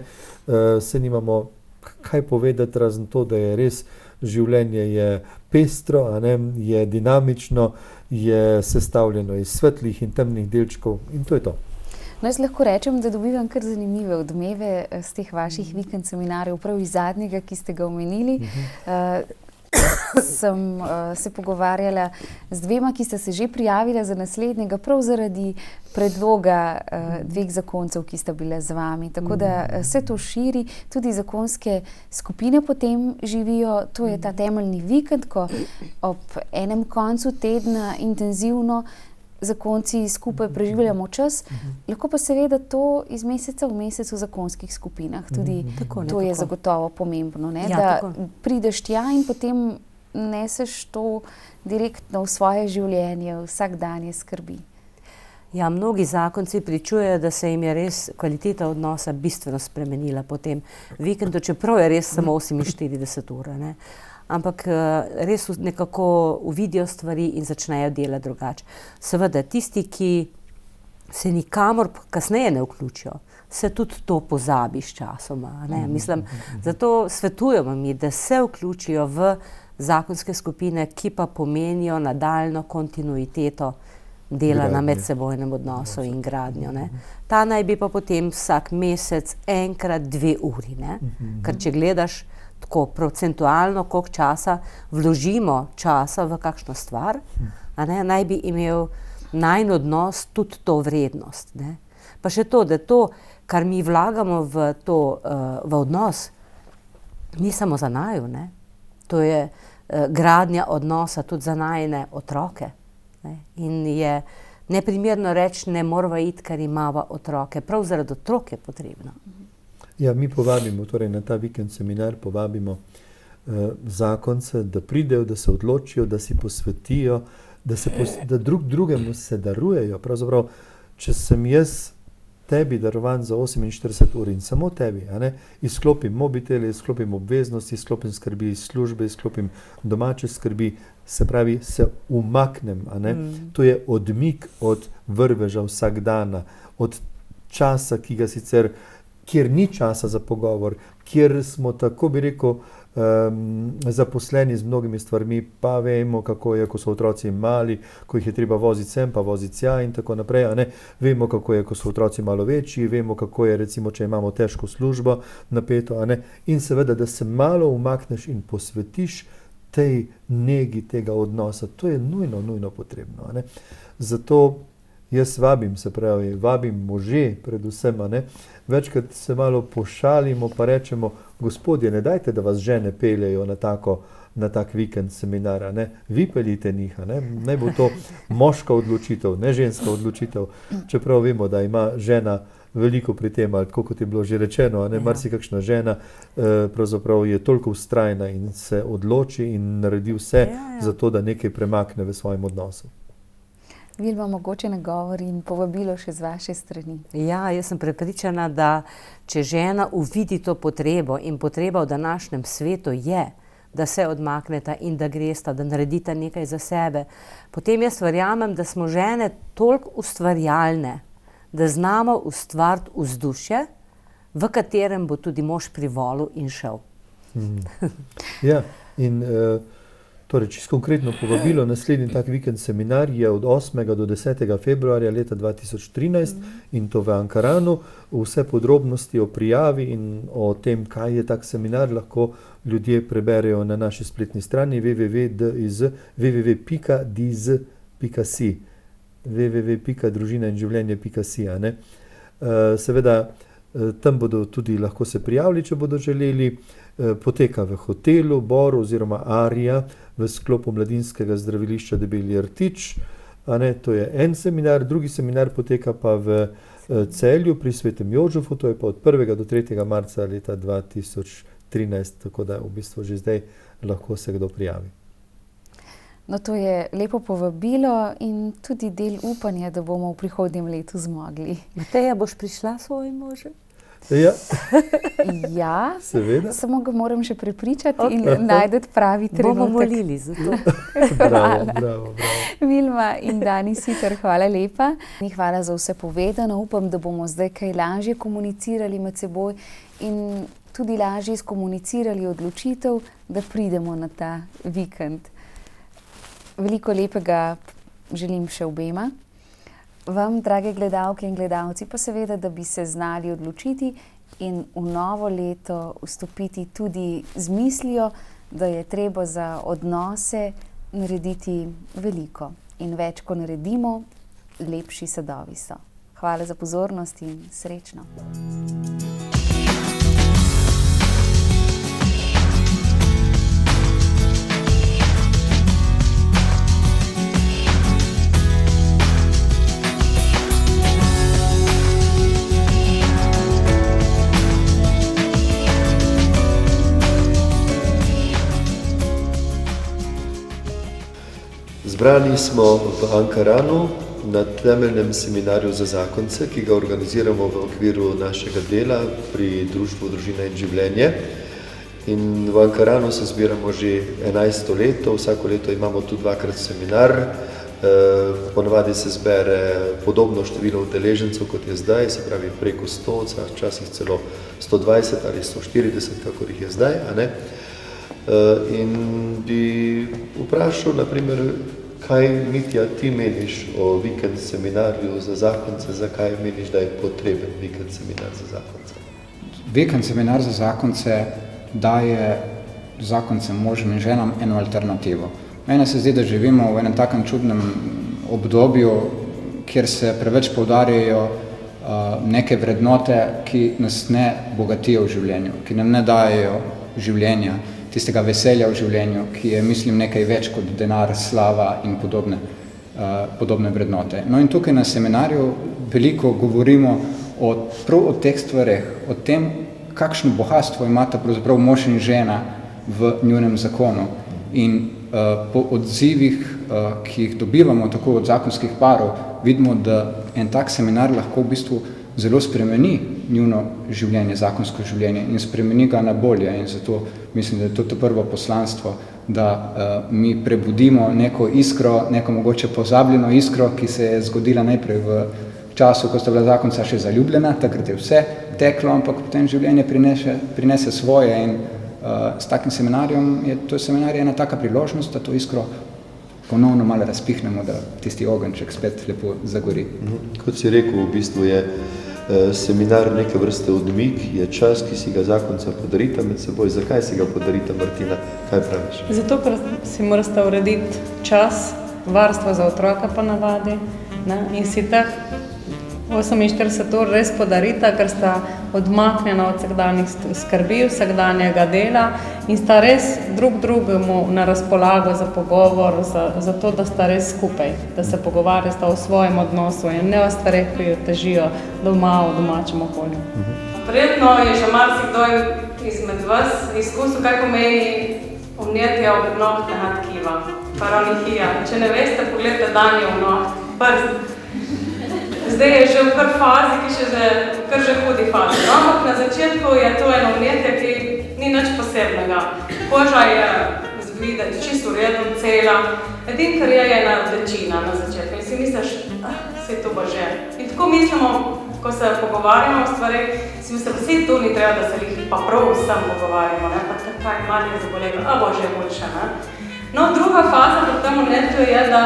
Se nimamo kaj povedati, razen to, da je res življenje je pestro, a ne? Je dinamično, je sestavljeno iz svetlih in temnih delčkov in to je to. No, jaz lahko rečem, da dobivam kar zanimive odmeve z teh vaših vikend seminarjev, prav iz zadnjega, ki ste ga omenili. Sem se pogovarjala z 2, ki sta se že prijavila za naslednjega, prav zaradi predloga 2 zakoncev, ki sta bile z vami. Tako da se to širi, tudi zakonske skupine potem živijo. To je ta temeljni vikend, ko ob enem koncu tedna intenzivno zakonci skupaj preživljamo čas, lahko pa seveda to iz meseca v mesec v zakonskih skupinah. Tudi to je zagotovo pomembno, ne? Da prideš tja in potem neseš to direktno v svoje življenje, vsakdanje skrbi. Ja, mnogi zakonci pričujejo, da se jim je res kvaliteta odnosa bistveno spremenila po tem vikendu, čeprav je res samo 48 ur, ne. Ampak res nekako uvidijo stvari in začnejo delati drugače. Seveda, tisti, ki se nikamor kasneje ne vključijo, se tudi to pozabi s časoma, ne. Mislim, zato svetujemo mi, da se vključijo v zakonske skupine, ki pa pomenijo nadaljnjo kontinuiteto dela na medsebojnem odnosu in gradnjo, ne. Ta naj bi pa potem vsak mesec enkrat 2 uri, ne. Ker če gledaš tako procentualno, koliko časa vložimo časa v kakšno stvar, a ne, naj bi imel najin odnos tudi to vrednost, ne. Pa še to, da to, kar mi vlagamo v to, v odnos, ni samo za naju, ne. To je gradnja odnosa tudi za najine otroke, ne. In je neprimerno reči, ne morava iti, ker imava otroke. Prav zaradi otrok je potrebno. Ja, mi povabimo, torej na ta vikend seminar povabimo zakonce, da pridejo, da se odločijo, da si posvetijo, da drug drugemu se darujejo. Pravzaprav, če sem jaz tebi darovan za 48 ur in samo tebi, a ne, izklopim mobitele, izklopim obveznosti, izklopim skrbi iz službe, izklopim domače skrbi, se pravi, se umaknem, a ne. To je odmik od vrveža vsakdana, od časa, ki ga sicer, kjer ni časa za pogovor, kjer smo, tako bi rekel, zaposleni z mnogimi stvarmi, pa vemo, kako je, ko so otroci mali, ko jih je treba voziti sem, pa voziti tja in tako naprej, a ne. Vemo, kako je, ko so otroci malo večji, vemo, kako je, recimo, če imamo težko službo, napeto, a ne. In seveda, da se malo umakneš in posvetiš tej negi tega odnosa. To je nujno potrebno, a ne. Zato jaz vabim, se pravi, vabim može predvsem, a ne. Večkrat se malo pošalimo, pa rečemo, gospodje, ne dajte, da vas žene peljejo na tak vikend seminara, ne. Vi peljite njih, a ne. Naj bo to moška odločitev, ne ženska odločitev, čeprav vemo, da ima žena veliko pri tem, ali tako kot je bilo že rečeno, a ne, marsikakšna žena pravzaprav je toliko vztrajna in se odloči in naredi vse za to, da nekaj premakne v svojem odnosu. Vilma, mogoče nagovor in povabilo še z vaše strani. Ja, jaz sem prepričana, da če žena uvidi to potrebo in potreba v današnjem svetu je, da se odmakneta in da gresta, da naredita nekaj za sebe, potem jaz verjamem, da smo žene toliko ustvarjalne, da znamo ustvariti vzdušje, v katerem bo tudi mož privolil in šel. Ja, in torej, čisto konkretno povabilo, naslednji tak vikend seminar je od 8. do 10. februarja leta 2013 in to v Ankaranu. Vse podrobnosti o prijavi in o tem, kaj je tak seminar, lahko ljudje preberejo na naši spletni strani www.diz.si www.družinainživljenje.si, a ne. Seveda, tam bodo tudi lahko se prijavili, če bodo želeli. Poteka v hotelu Bor oziroma Arija v sklopu Mladinskega zdravilišča Debelji rtič, a ne, to je en seminar, drugi seminar poteka pa v Celju pri Svetem Jožefu, to je pa od 1. do 3. marca leta 2013, tako da v bistvu že zdaj lahko se kdo prijavi. No, to je lepo povabilo in tudi del upanja, da bomo v prihodnjem letu zmogli. Mateja, boš prišla s svojim možem? Ja. Ja, seveda. Samo ga moram še prepričati in najti pravi trenutek. Bomo molili za to. Bravo. Vilma in Dani Siter, hvala lepa. Hvala za vse povedano. Upam, da bomo zdaj kaj lažje komunicirali med seboj in tudi lažje skomunicirali odločitev, da pridemo na ta vikend. Veliko lepega želim še obema. Vam, drage gledalke in gledalci, pa seveda, da bi se znali odločiti in v novo leto vstopiti tudi z mislijo, da je treba za odnose narediti veliko. In več, ko naredimo, lepši sadovi so. Hvala za pozornost in srečno. Zbrani smo v Ankaranu na temeljnem seminarju za zakonce, ki ga organiziramo v okviru našega dela pri Društvu Družina in življenje. In v Ankaranu se zbiramo že 11 leto, vsako leto imamo tu dvakrat seminar. Ponavadi se zbere podobno število udeležencev, kot je zdaj, se pravi preko 100, včasih celo 120 ali 140, kakor jih je zdaj. In bi vprašal, naprimer, kaj, Mitja, ti meniš o vikend seminarju za zakonce, zakaj meniš, da je potreben vikend seminar za zakonce? Vikend seminar za zakonce daje zakoncem, možem in ženam eno alternativo. Mene se zdi, da živimo v enem takem čudnem obdobju, kjer se preveč poudarjajo neke vrednote, ki nas ne bogatijo v življenju, ki nam ne dajejo življenja, tistega veselja v življenju, ki je, mislim, nekaj več kot denar, slava in podobne vrednote. No in tukaj na seminarju veliko govorimo prav o teh stvareh, o tem, kakšno bogatstvo imata pravzaprav mož in žena v njunem zakonu. In po odzivih, ki jih dobivamo tako od zakonskih parov, vidimo, da en tak seminar lahko v bistvu zelo spremeni njuno življenje, zakonsko življenje in spremeni ga na bolje. In zato mislim, da je to prvo poslanstvo, da mi prebudimo neko iskro, neko mogoče pozabljeno iskro, ki se je zgodila najprej v času, ko sta bila zakonca še zaljubljena, takrat je vse teklo, ampak potem življenje prinese svoje in s takim seminarjem to seminar je ena taka priložnost, da to iskro ponovno malo razpihnemo, da tisti ogenček spet lepo zagori. Kot si rekel, v bistvu je seminar neke vrste odmik, je čas, ki si ga zakonca podarita med seboj. Zakaj si ga podarita, Martina? Kaj praviš? Zato, ker si morate urediti čas, varstvo za otroka pa navadi, in si teh 48 ur res podarita, ker sta odmaknjena od vsakdanjih skrbi, vsakdanjega dela in sta res drug drugemu na razpolago za pogovor, za to, da sta res skupaj, da se pogovarjata o svojem odnosu in ne o stvareh, ki jo težijo doma v domačem okolju. Verjetno je že marsikdo izmed vas izkusil, kaj pomeni vnetje obnohtnega tkiva, paronihija. Če ne veste, pogledajte danje vnoht, prst. Zdaj je že v kar fazi, kar že hudi fazi. No, ampak na začetku je to eno vnetje, ki ni nič posebnega. Koža je videti čisto redno, cela. Edin, kar je ena rdečina na začetku. In si misliš, saj to bo že. In tako mislimo, ko se pogovarjamo o stvarih, si mislimo, vsi to ni treba, da se jih pa prav vsem pogovarjamo, pa kaj malo je zabolega, a bo že boljše, ne? No, druga faza pri tem vnetju je, da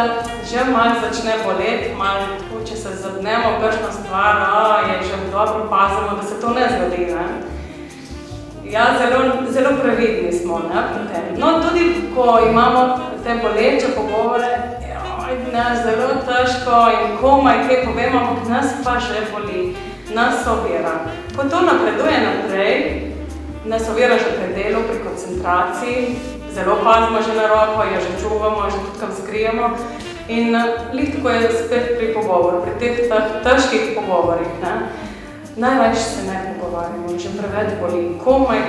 že malo začne boleti, malo tako, če se zadnemo kakšno stvar, je že dobro pazimo, da se to ne zgodi, ne? Ja, zelo previdni smo, ne, pri tem. No, tudi ko imamo te boleče pogovore, zelo težko in komaj kaj povemo, ampak nas pa že boli, nas ovira. Ko to napreduje naprej, nas ovira že pri delu, pri koncentraciji, zelo pazimo že na roko, jo že čuvamo, že tudi kam skrijemo. In lih tako je spet pri pogovoru, pri teh težkih pogovorih. Najrajši se ne pogovarjamo, že preveč boli, komaj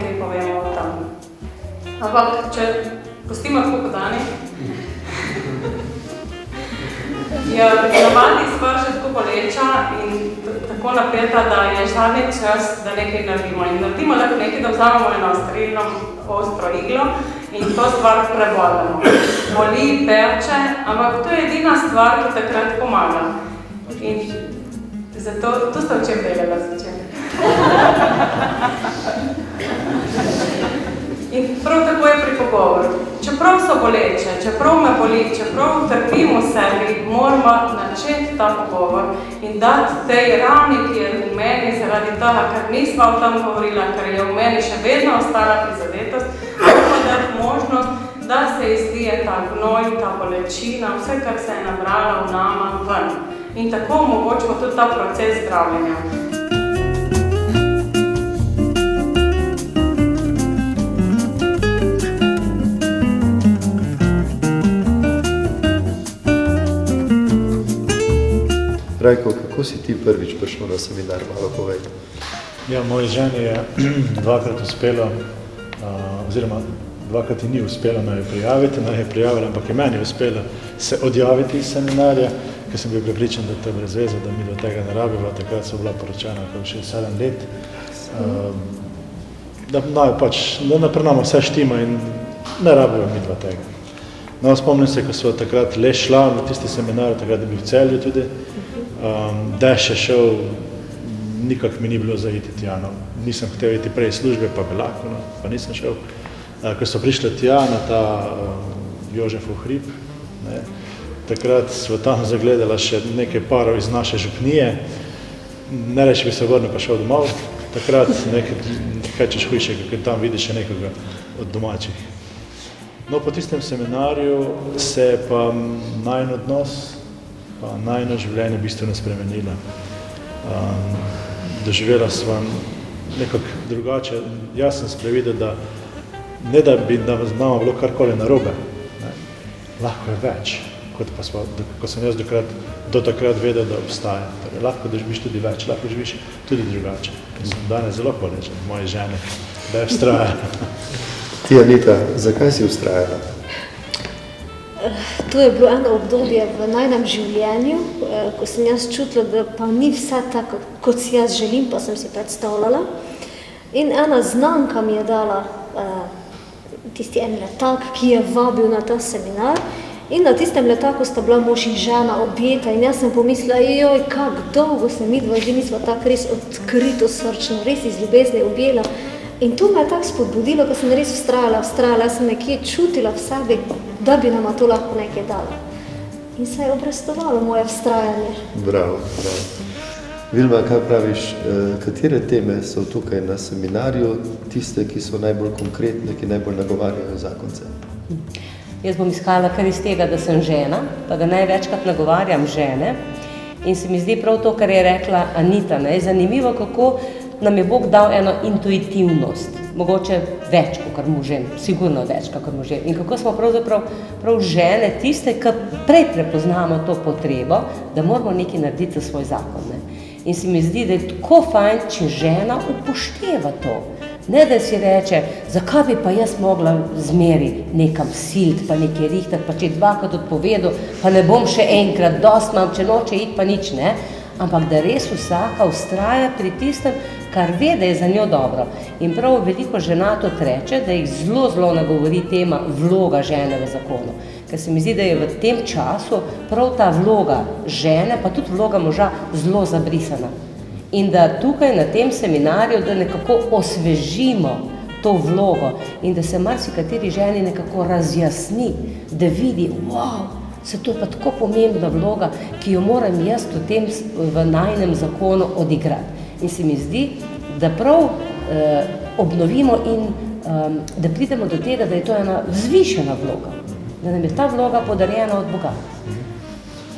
kaj povemo o tam. Ampak, če pustimo tako kot Dani, je navadi stvar že tako boleča in tako napeta, da je zadnji čas, da nekaj naredimo. In naredimo lahko nekaj, da vzamemo eno strelno ostro iglo in to stvar prebolemo. Boli, peče, ampak to je edina stvar, ki takrat pomaga. In zato, to ste o čem delala začeli. In prav tako je pri pogovoru. Čeprav so boleče, čeprav me boli, čeprav trpimo sebi, moramo načeti ta pogovor in dati tej ravni, ki je v meni zaradi tega, ker nisva o tem govorila, ker je v meni še vedno ostala prizadetost, moramo dati možnost, da se izlije ta gnoj, ta bolečina, vse, kar se je nabrala v nama ven. In tako omogočimo tudi ta proces zdravljenja. Rajko, kako si ti prvič prišel na seminar, malo povej? Ja, moji ženi je dvakrat uspelo, oziroma dvakrat ni uspelo naj prijaviti, naj je prijavila, ampak je meni uspelo se odjaviti iz seminarja, ker sem bil prepričan, da to je brez veze, da mi do tega ne rabiva, takrat so bila poročena kot 6-7 let. Da naprej vse štima in ne rabiva mi dva tega. No, spomnim se, ko so takrat le šla v tisti seminar, takrat je bil v Celju tudi, Dež je šel, nikak mi ni bilo zaiti tja, no. Nisem hotel iti prej službe, pa bi lahko, no, pa nisem šel. Ko so prišli tja na ta Jožefov hrib, ne, takrat smo tam zagledala še nekaj parov iz naše župnije, ne reči bi se vrnil pa šel domov, takrat kaj češ hujše, ker tam vidiš še nekoga od domačih. No, po tistem seminarju se je pa najin odnos, pa najino življenje bistveno spremenila. Doživela sva nekako drugače. Jaz sem sprevidel, da ne da bi z nama bilo karkoli narobe, ne, lahko je več, kot pa ko sem jaz do takrat vedel, da obstaja. Torej, lahko doživiš tudi več, lahko živiš tudi drugače. Sem danes zelo hvaležen moji ženi, da je vztrajala. Ti, Anita, zakaj si vztrajala? To je bilo eno obdobje v najnem življenju, ko sem jaz čutila, da pa ni vse tako, kot si jaz želim, pa sem si predstavljala. In ena znanka mi je dala tisti en letak, ki je vabil na ta seminar. In na tistem letaku sta bila mož in žena objeta in jaz sem pomislila, joj, kako dolgo se midva že nisva tako res odkrito srčno, res iz ljubezni objela. In to me je tako spodbudilo, ko sem res vztrajala, jaz sem nekje čutila v sebi, da bi nama to lahko nekaj dala. In se je obrestovalo moje vztrajanje. Bravo, bravo. Vilma, kaj praviš, katere teme so tukaj na seminarju tiste, ki so najbolj konkretne, ki najbolj nagovarjajo zakonce? Jaz bom izhajala kar iz tega, da sem žena, pa da največkrat nagovarjam žene. In se mi zdi prav to, kar je rekla Anita, ne, zanimivo, kako nam je Bog dal eno intuitivnost, mogoče več kot možem, sigurno več kot možem. In kako smo pravzaprav prav žene tiste, ki prej prepoznamo to potrebo, da moramo nekaj narediti za svoj zakon. Ne. In se mi zdi, da je tako fajn, če žena upošteva to. Ne, da si reče, zakaj bi pa jaz mogla zmeri nekam siliti, pa nekaj rihtati, pa če dvakrat odpovedal, pa ne bom še enkrat, dost imam, če noče iti, pa nič ne. Ampak da res vsaka vztraja pri tistem, kar ve, da je za njo dobro. In prav veliko žena to reče, da jih zelo nagovori tema vloga žene v zakonu. Ker se mi zdi, da je v tem času prav ta vloga žene, pa tudi vloga moža, zelo zabrisana. In da tukaj na tem seminarju, da nekako osvežimo to vlogo in da se marsikateri ženi nekako razjasni, da vidi, wow, se to je pa tako pomembna vloga, ki jo moram jaz v najinem zakonu odigrati. In se mi zdi, da prav obnovimo in da pridemo do tega, da je to ena vzvišena vloga, da nam je ta vloga podarjena od Boga.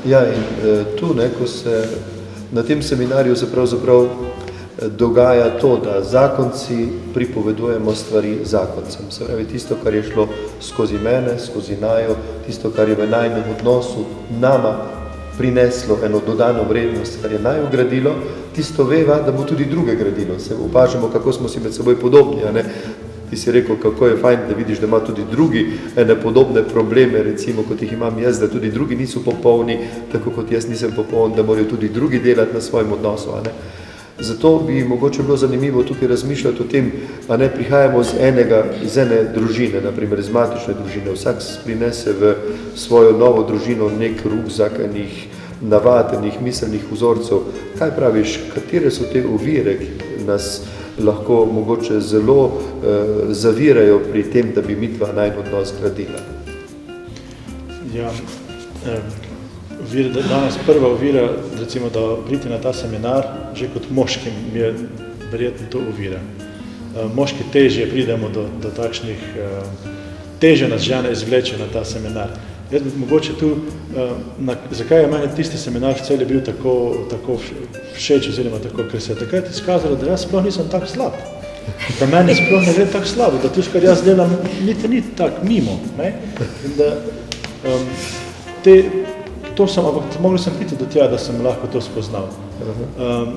Ja, in tu, ne, ko se na tem seminarju se pravzaprav dogaja to, da zakonci pripovedujemo stvari zakoncem. Se pravi, tisto, kar je šlo skozi mene, skozi najo, tisto, kar je v najnem odnosu nama prineslo eno dodano vrednost, kar je najo gradilo, tisto veva, da bo tudi druge gradilo. Se opažamo, kako smo si med seboj podobni, a ne? Ti si rekel, kako je fajn, da vidiš, da ima tudi drugi ene podobne probleme, recimo, kot jih imam jaz, da tudi drugi niso popolni, tako kot jaz nisem popoln, da morajo tudi drugi delati na svojem odnosu, a ne? Zato bi mogoče bilo zanimivo tukaj razmišljati o tem, a ne prihajamo iz ene družine, naprimer iz matične družine, vsak prinese v svojo novo družino nek rukzak enih navad, enih miselnih vzorcev. Kaj praviš, katere so te ovire, ki nas lahko mogoče zelo zavirajo pri tem, da bi midva najin odnos gradila? Ja, danes prva ovira, recimo, da priti na ta seminar, že kot moški mi je verjetno to ovira. Moški težje pridemo do takšnih, težje nas žene izvleče na ta seminar. Jaz bi mogoče tu, zakaj je meni tisti seminar v Celju bil tako všeč oziroma tako, ker se je takrat izkazalo, da jaz sploh nisem tako slab. Da meni sploh ne gre tako slabo, da tisto, kar jaz delam, ni tako mimo. Ne? In da ampak mogli sem priti do tja, da sem lahko to spoznal.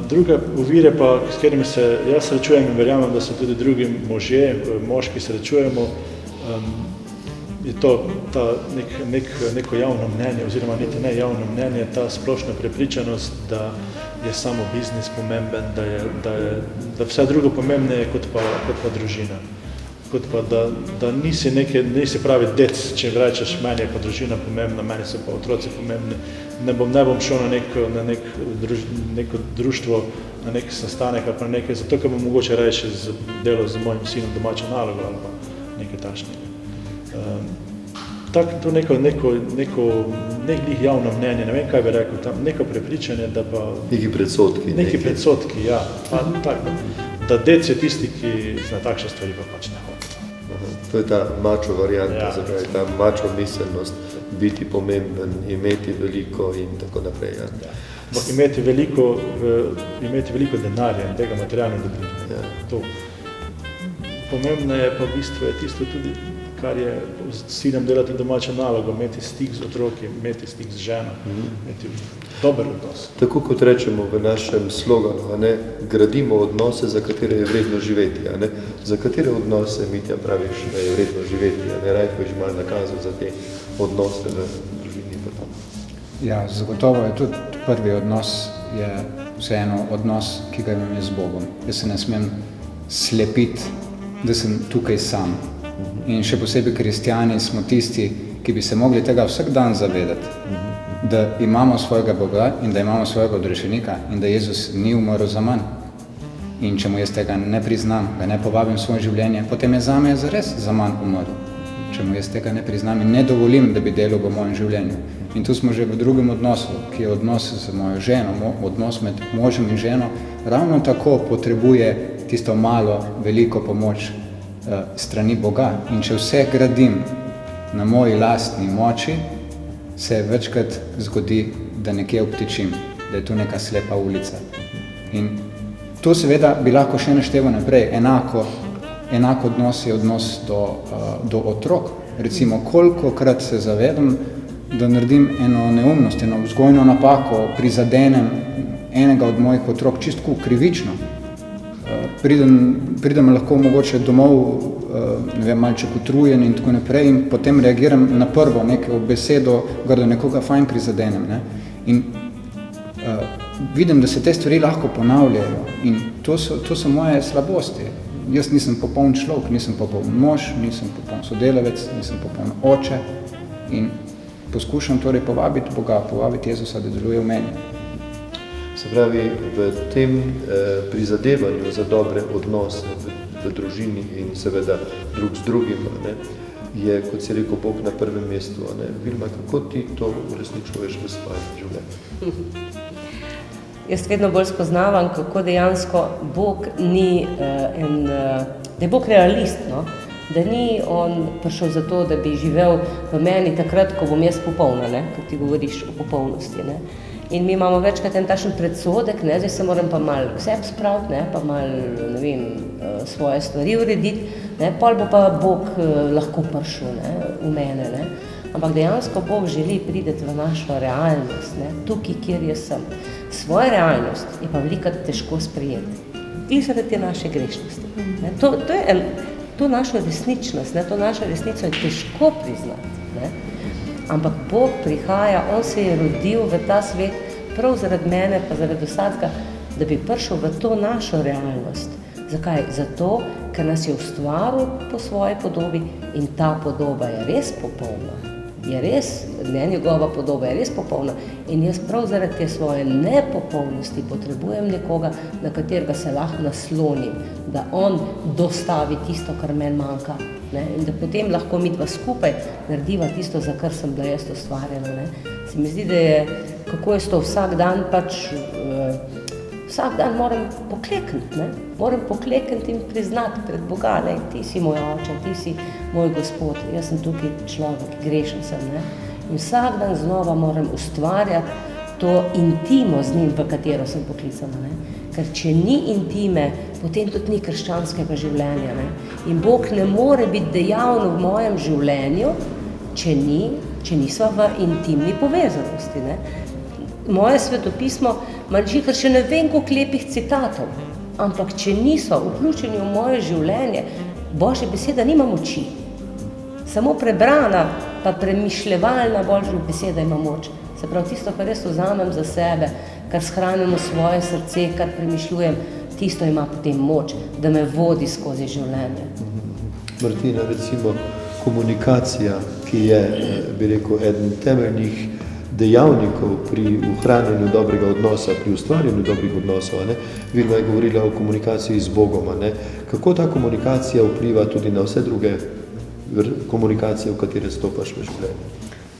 Druge ovire pa, s katerimi se jaz srečujem in verjamem, da so tudi drugi možje, moški srečujemo, je to neko javno mnenje, oziroma niti ne javno mnenje, ta splošna prepričanost, da je samo biznis pomemben, da vse drugo pomembneje kot pa družina. Kot pa, da nisi pravi dec, če rečeš, meni je pa družina pomembna, meni so pa otroci pomembni. Ne bom šel na neko društvo, na nek sestanek ali pa nekaj, zato ker bom mogoče reči delo z mojim sinom domačo nalogo ali pa nekaj takšnega. To neko javno mnenje, ne vem, kaj bi rekel tam, neko prepričanje, da pa... Neki predsodki. Neki predsodki, ja. Pa, tako, da dec je tisti, ki na takšne stvari pa pač ne hodi. To je ta mačo varianta, zakaj ta mačo miselnost, biti pomemben, imeti veliko in tako naprej. Ja. Imeti veliko denarja in tega materialnega dobrine. Ja. Pomembno je pa v bistvu je tisto tudi, kar je s sinem delati domačo nalogo, imeti stik z otroki, imeti stik z ženo, imeti dober odnos. Tako kot rečemo v našem sloganu, gradimo odnose, za katere je vredno živeti. Za katere odnose, Mitja, praviš, da je vredno živeti? Rajko je že malo nakazal za te odnose v družini. Ja, zagotovo je tudi prvi odnos, je vseeno odnos, ki ga imam z Bogom. Jaz se ne smem slepiti, da sem tukaj sam. In še posebej kristjani smo tisti, ki bi se mogli tega vsak dan zavedati, da imamo svojega Boga in da imamo svojega odrešenika in da Jezus ni umrl za manj. In če mu jaz tega ne priznam, ga ne povabim v svoje življenje, potem je zame zares za manj umrl. Če mu jaz tega ne priznam in ne dovolim, da bi delal v mojem življenju. In tu smo že v drugem odnosu, ki je odnos z mojo ženo, odnos med možem in ženo, ravno tako potrebuje tisto malo, veliko pomoč strani Boga. In če vse gradim na moji lastni moči, se večkrat zgodi, da nekje obtičim, da je tu neka slepa ulica. In to seveda bi lahko še našteval naprej. Enak odnos je odnos do otrok. Recimo, kolikokrat se zavedam, da naredim eno neumnost, eno vzgojno napako, prizadenem enega od mojih otrok čistko krivično. Pridem lahko mogoče domov, ne vem, malček utrujen in tako naprej in potem reagiram na prvo neko besedo, da nekoga fajn prizadenem. Ne? In vidim, da se te stvari lahko ponavljajo in to so moje slabosti. Jaz nisem popoln človek, nisem popoln mož, nisem popoln sodelavec, nisem popoln oče in poskušam torej povabiti Boga, povabiti Jezusa, da deluje v meni. Se pravi, v tem prizadevanju za dobre odnose v družini in seveda drug z drugim, je, kot si rekel, Bog na prvem mestu. Vilma, kako ti to uresničuješ v svojem življenju? Jaz vedno bolj spoznavam, kako dejansko Bog ni da je Bog realist, no? Da ni on prišel za to, da bi živel v meni takrat, ko bom jaz popolna, kot ti govoriš o popolnosti. In mi imamo večkrat en takšen predsodek, zdaj se moram pa malo k sebi spraviti, pa malo, ne vem, svoje stvari urediti, pol bo pa Bog lahko prišel v mene. Ampak dejansko Bog želi priti v našo realnost, tukaj, kjer jaz sem. Svojo realnost je pa velikokrat težko sprejeti. In zaradi te naše grešnosti. To našo resničnost, to našo resnico je težko priznati. Ampak Bog prihaja, on se je rodil v ta svet prav zaradi mene, pa zaradi vsakega, da bi prišel v to našo realnost. Zakaj? Zato, ker nas je ustvaril po svoji podobi in ta podoba je res popolna. Je res, njegova podoba je res popolna in jaz prav zaradi te svoje nepopolnosti potrebujem nekoga, na katerega se lahko naslonim, da on dostavi tisto, kar meni manjka. In da potem lahko mi dva skupaj narediva tisto, za kar sem bila jaz ustvarjena. Se mi zdi, da je, kako je to vsak dan, vsak dan moram poklekniti. Moram poklekniti in priznati pred Boga, ti si moj oče, ti si moj Gospod, jaz sem tukaj človek, grešen sem. In vsak dan znova moram ustvarjati to intimo z njim, v katero sem poklicana. Ker če ni intime, potem tudi ni krščanskega življenja. In Bog ne more biti dejavno v mojem življenju, če nisva v intimni povezanosti. Moje svetopismo ima še ne vem koliko lepih citatov, ampak če niso vključeni v moje življenje, Božja beseda nima moči. Samo prebrana, pa premišljevalna Božja beseda ima moč. Se pravi, tisto, kar jaz vzamem za sebe, kar shranim v svoje srce, kar premišljujem, tisto ima potem moč, da me vodi skozi življenje. Martina, recimo komunikacija, ki je, bi rekel, eden temeljnih dejavnikov pri ohranjanju dobrega odnosa, pri ustvarjanju dobrih odnosov, ne? Vilma je govorila o komunikaciji z Bogom, ne? Kako ta komunikacija vpliva tudi na vse druge komunikacije, v katere stopaš v življenju?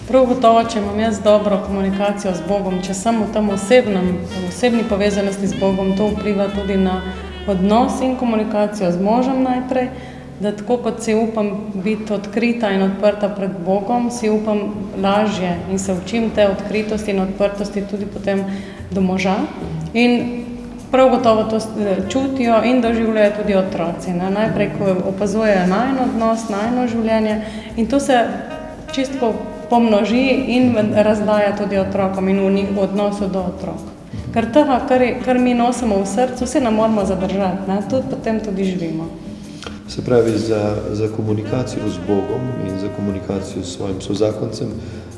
Prav gotovo, če imam jaz dobro komunikacijo z Bogom, če sem v tem osebni povezanosti z Bogom, to vpliva tudi na odnos in komunikacijo z možem najprej, da tako kot si upam biti odkrita in odprta pred Bogom, si upam lažje in se učim te odkritosti in odprtosti tudi potem do moža. In prav gotovo to čutijo in doživljajo tudi otroci. Ne? Najprej, ko opazujejo najin odnos, najino življenje in to se čistko pomnoži in razdaja tudi otrokom in v odnosu do otrok. Ker tega, kar mi nosimo v srcu, vse ne moramo zadržati, ne? Tudi potem tudi živimo. Se pravi, za komunikacijo z Bogom in za komunikacijo s svojim sozakoncem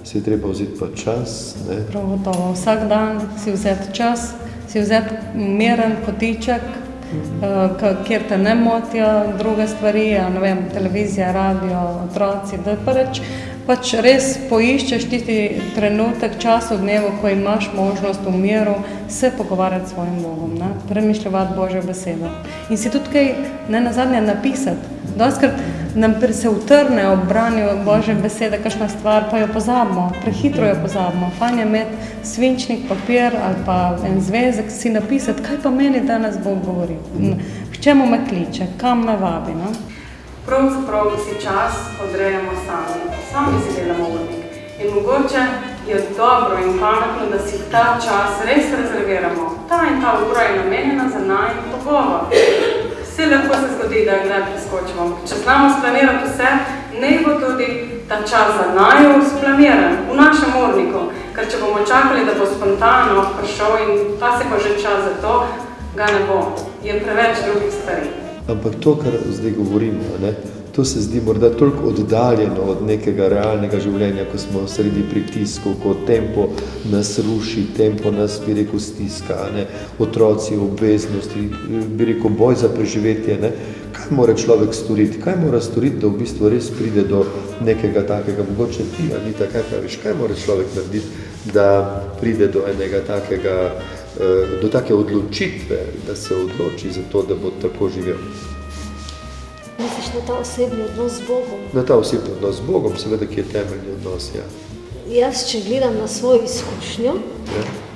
si je treba vzeti pa čas. Ne? Prav gotovo. Vsak dan si vzeti čas, si vzeti miren kotiček, kjer te ne motijo druge stvari, ne vem, televizija, radio, otroci, da pač res poiščeš tisti trenutek, čas v dnevu, ko imaš možnost v miru se pogovarjati s svojim Bogom, ne? Premišljevati Božjo besedo. In si tudi kaj ne nazadnje napisati. Dostikrat nam se utrne ob branju Božje besede, kakšna stvar, pa jo pozabimo, prehitro jo pozabimo. Fajn je imeti svinčnik, papir ali pa en zvezek, si napisati, kaj pa meni danes Bog govori, k čemu me kliče, kam me vabi. Ne? Pravzaprav si čas odrejamo sami si delamo urnik. In mogoče je dobro in pametno, da si ta čas res rezerviramo. Ta in ta ura je namenjena za najin pogovor. Vse lahko se zgodi, da kdaj preskočimo. Če znamo splanirati vse, ne bo tudi ta čas za naju splaniran v našem urniku. Ker če bomo čakali, da bo spontano prišel in pa se bo že čas za to, ga ne bo. Je preveč drugih stvari. Ampak to, kar zdaj govorimo, ne, to se zdi morda toliko oddaljeno od nekega realnega življenja, ko smo sredi pritiskov, ko tempo nas ruši, tempo nas, bi rekel, stiska, ne, otroci, obveznosti, bi rekel, boj za preživetje, ne. Kaj mora človek storiti? Kaj mora storiti, da v bistvu res pride do nekega takega, mogoče ti, Anita, kaj praviš, kaj mora človek narediti, da pride do enega takega, do take odločitve, da se odloči za to, da bo tako živel? Misliš na ta osebni odnos z Bogom? Na ta osebni odnos z Bogom, seveda, ki je temeljni odnos, ja. Jaz, če gledam na svojo izkušnjo,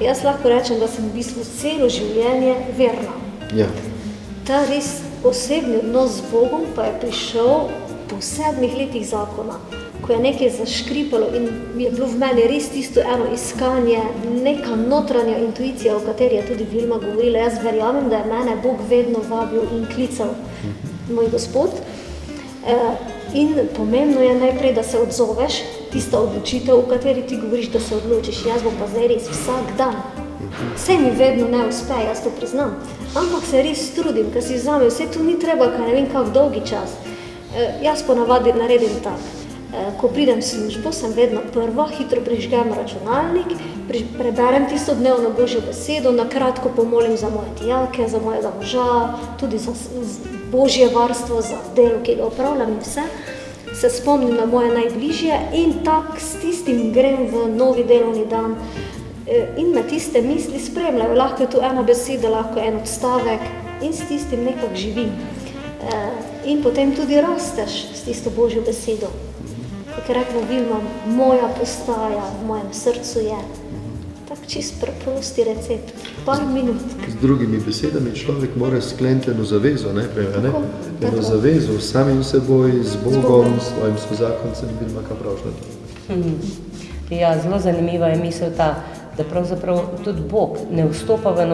jaz lahko rečem, da sem v bistvu celo življenje verna. Ja. Ta res osebni odnos z Bogom pa je prišel po 7 letih zakona, ko je nekaj zaškripalo in je bilo v meni res tisto eno iskanje, neka notranja intuicija, o kateri je tudi Vilma govorila. Jaz verjamem, da je mene Bog vedno vabil in klical, moj Gospod. In pomembno je najprej, da se odzoveš, tista odločitev, o kateri ti govoriš, da se odločiš. Jaz bom pa zdaj res vsak dan. Vse mi vedno ne uspe, jaz to priznam. Ampak se res trudim, ker si vzamem, vse tu ni treba, ker ne vem kak dolgi čas. Jaz ponavadi naredim tak. Ko pridem v službo, sem vedno prva, hitro prižgem računalnik, preberem tisto dnevno Božjo besedo, na kratko pomolim za moje dijake, za mojega moža, tudi za Božje varstvo, za delo, ki ga opravljam in vse. Se spomnim na moje najbližje in tak s tistim grem v novi delovni dan in me tiste misli spremljajo. Lahko je tu ena beseda, lahko en odstavek in s tistim nekako živim. In potem tudi rasteš s tisto Božjo besedo. Ker rekla Vilma, moja postaja v mojem srcu je. Tak čist preprosti recept, par minut. Z drugimi besedami človek mora skleniti eno zavezo, ne? Eno zavezo s samim seboj, z Bogom, s svojim sozakoncem. Vilma, kaj praviš na to? Ja, zelo zanimiva je misel ta, da pravzaprav tudi Bog ne vstopa v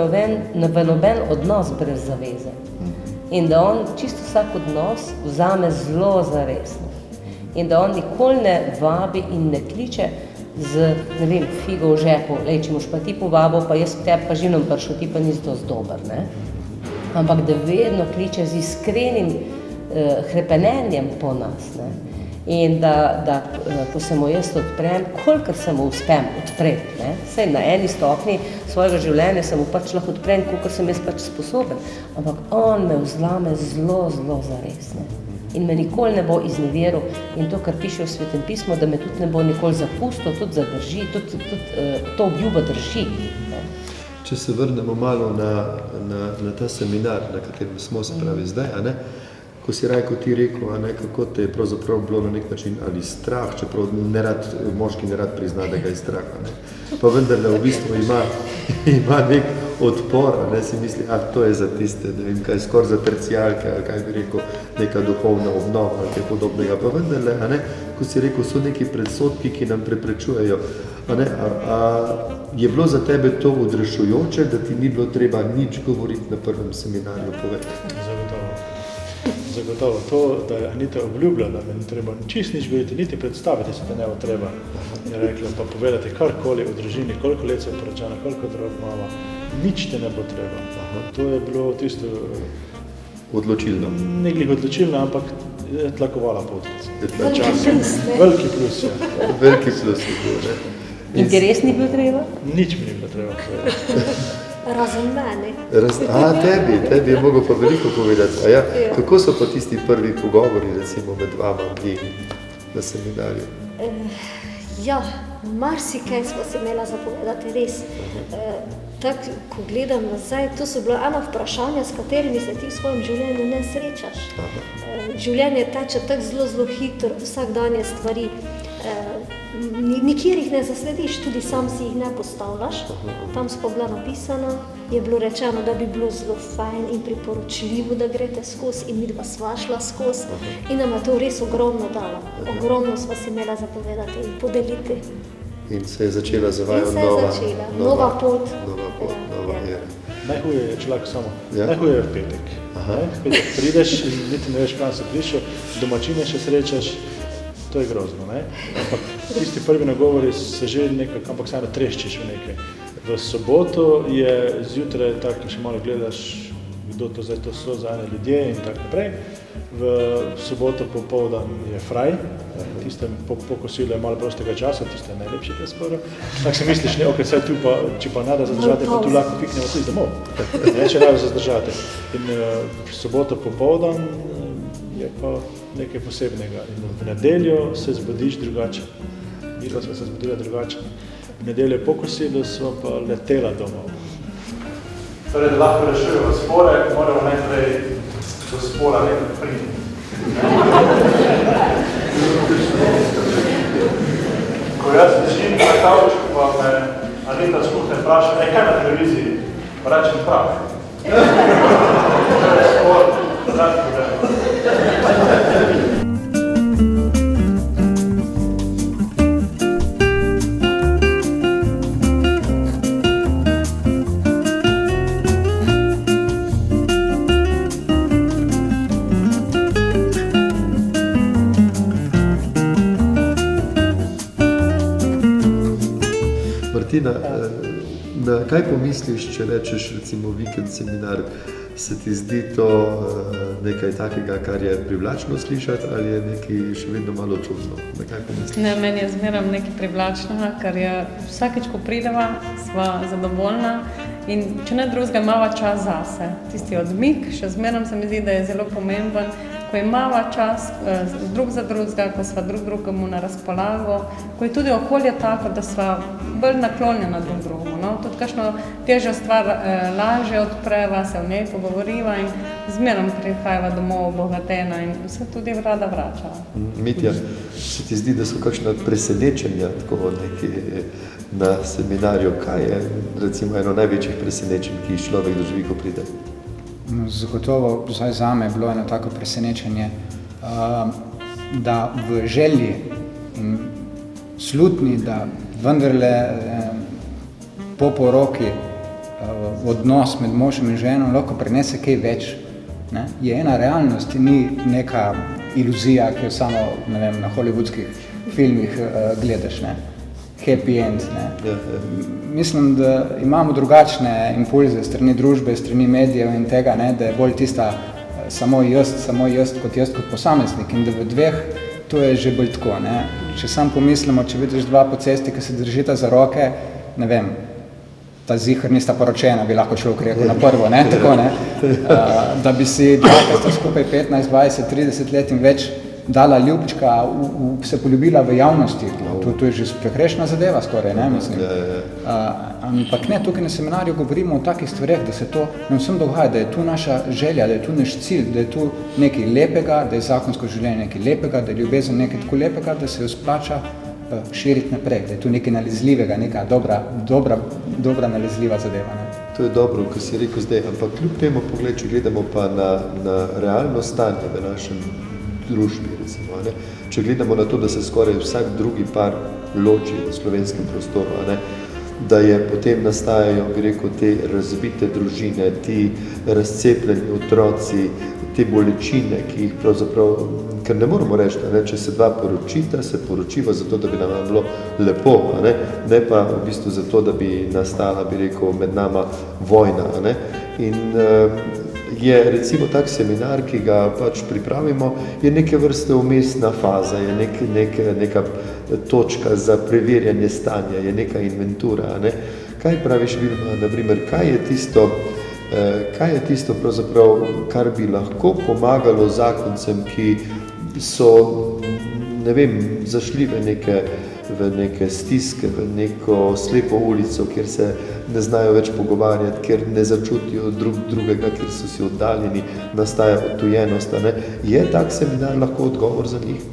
noben odnos brez zaveze. In da on čisto vsak odnos vzame zelo zaresno. In da on nikoli ne vabi in ne kliče z, ne vem, figo v žepu, lej, če moš pa ti povabil, pa jaz k tebi pa živim prišel, ti pa nisi dosti dober, ne? Ampak da vedno kliče z iskrenim hrepenenjem po nas, ne? In da ko se mu jaz odprem, kolikor se mu uspem odpreti, ne? Saj na eni stopni svojega življenja se mu pač lahko odprem, kolikor sem jaz pač sposoben, ampak on me vzlame zelo, zelo zares, ne? In me nikoli ne bo izneveril in to, kar piše v Svetem pismu, da me tudi ne bo nikoli zapustil, tudi zadrži, tudi to obljubo drži, ne? Če se vrnemo malo na ta seminar, na katerem smo se pravi zdaj, a ne? Ko si Rajko ti rekel, a ne, kako te je pravzaprav bilo na nek način ali strah, čeprav moški ne rad prizna, da ga je strah, a ne. Pa vendarle v bistvu ima nek odpor, a ne, si misli, to je za tiste, ne vem kaj, skoraj za tercijalke, ali kaj bi rekel, neka duhovna obnova ali kaj podobnega. Pa vendarle, a ne, ko si rekel, so neki predsodki, ki nam preprečujejo, a ne, je bilo za tebe to odrešujoče, da ti ni bilo treba nič govoriti na prvem seminarju povedati? Zagotovo to, da je Anita obljubila, da me ni treba čist nič govoriti, niti predstaviti se, da ne bo treba, je rekla, pa povedati karkoli o družini, koliko let se je poročana, koliko otrok imala, nič te ne bo treba. To je bilo tisto odločilno. Ne glih odločilno, ampak je tlakovala pot. Veliki plus, ja. Veliki plus je bil, ne. In ti res ni bilo treba? Nič mi ni bilo treba. Razen meni. Tebi je mogel pa veliko povedati. Kako so pa tisti prvi pogovori, recimo med vama dvigi na seminarju? Marsikaj smo se imela zapovedati, res. Tako, ko gledam nazaj, to so bila ena vprašanja, s katerimi se ti v svojem življenju ne srečaš. Življenje teče tako zelo, zelo hitro, vsakdanje stvari. Nikjer jih ne zaslediš, tudi sam si jih ne postavljaš. Tam so pa bila napisana, je bilo rečeno, da bi bilo zelo fajn in priporočljivo, da greste skozi in midva sva šla skozi. In nam je to res ogromno dalo. Ogromno sva si imela zapovedati in podeliti. In se je začela za vaju nova pot. Nova era. Najhuje je človek samo, najhuje je v petek. V petek prideš in niti ne veš, kam se prišel, domačine še srečaš, to je grozno, ne? Ampak tisti prvi nagovori se že nekako, ampak samo treščiš v nekaj. V soboto je zjutraj tako, še malo gledaš, kdo to zdaj to so za ene ljudje in tako naprej. V soboto popoldan je fraj, tiste po kosilu je malo prostega časa, tiste je najlepši preskoro. Tako se misliš, ne, ok, saj tu pa, če pa nada zadržati, pa tu lahko piknemo tudi domov, ne, če nada zadržati. In v soboto popoldan je pa nekaj posebnega. In v nedeljo se zbudiš drugače. Midva sva se zbudila drugače. V nedeljo po kosilu sva pa letela domov. Torej, da lahko rešujemo spore, moramo najprej do spora nekaj priti. Ko jaz ležim na kavčku, pa me Anita z kuhne vpraša, kaj na televiziji? Pa rečem prav. To je spor, zadnji problem. Martina, na kaj pomisliš, če rečeš recimo vikend seminar, se ti zdi to nekaj takega, kar je privlačno slišati ali je nekaj še vedno malo čudno? Na kaj pomisliš? Ne, meni je zmeraj nekaj privlačnega, ker je vsakeč, ko prideva, sva zadovoljna in če ne drugega, imava čas zase. Tisti odmik, še zmeraj se mi zdi, da je zelo pomemben, ko imava čas drug za drugega, ko sva drugemu na razpolago, ko je tudi okolje tako, da sva bolj naklonjena drugemu. No? Tudi kakšno težjo stvar lažje odpreva, se v njej pogovoriva in zmeraj prihajava domov obogatena in se tudi rada vrača. Mitja, se ti zdi, da so kakšna presenečenja tako nekaj na seminarju? Kaj je recimo eno največjih presenečenj, ki jih človek doživi, ko pride? Zagotovo zdaj zame je bilo eno tako presenečenje, da v želji in slutni, da vendarle po poroki odnos med možem in ženo lahko prinese kaj več, ne? Je ena realnost, ni neka iluzija, ki jo samo, ne vem, na hollywoodskih filmih gledaš, ne? Happy end, ne? Mislim, da imamo drugačne impulze strani družbe, strani medijev in tega, ne? Da je bolj tista samo jaz kot posameznik in da v dveh to je že bolj tako, ne. Če sam pomislimo, če vidiš dva po cesti, ki se držita za roke, ne vem, ta ziher nista poročena, bi lahko človek rekel na prvo, ne, tako, ne. Da bi si dva, ki sta skupaj 15, 20, 30 let in več dala ljubčka, se poljubila v javnosti, to je že prekrešna zadeva skoraj, ne, mislim. Ampak ne, tukaj na seminarju govorimo o takih stvareh, da se to nam vsem dogaja, da je tu naša želja, da je tu naš cilj, da je tu nekaj lepega, da je zakonsko življenje nekaj lepega, da je ljubezen nekaj tako lepega, da se jo splača širiti naprej, da je tu nekaj nalezljivega, neka dobra nalezljiva zadeva, ne. To je dobro, ko si rekel zdaj, ampak kljub temu pogled, če gledamo pa na realno stanje v našem družbi, recimo, ne? Če gledamo na to, da se skoraj vsak drugi par loči v slovenskem prostoru, ne? Da je potem nastajajo, bi rekel, te razbite družine, ti razcepljeni otroci, te bolečine, ki jih pravzaprav, ker ne moramo reči, ne? Če se dva poročita, se poročiva zato, da bi nam bilo lepo, ne pa v bistvu zato, da bi nastala, bi rekel, med nama vojna, ne? In je recimo tak seminar, ki ga pač pripravimo, je neke vrste umestna faza, je neka točka za preverjanje stanja, je neka inventura, ne? Kaj praviš, Vilma, na primer, kaj je tisto pravzaprav, kar bi lahko pomagalo zakoncem, ki so, ne vem, zašli v neke stiske, v neko slepo ulico, kjer se ne znajo več pogovarjati, kjer ne začutijo drugega, kjer so si oddaljeni, nastaja odtujenost, ne? Je tak seminar lahko odgovor za njih?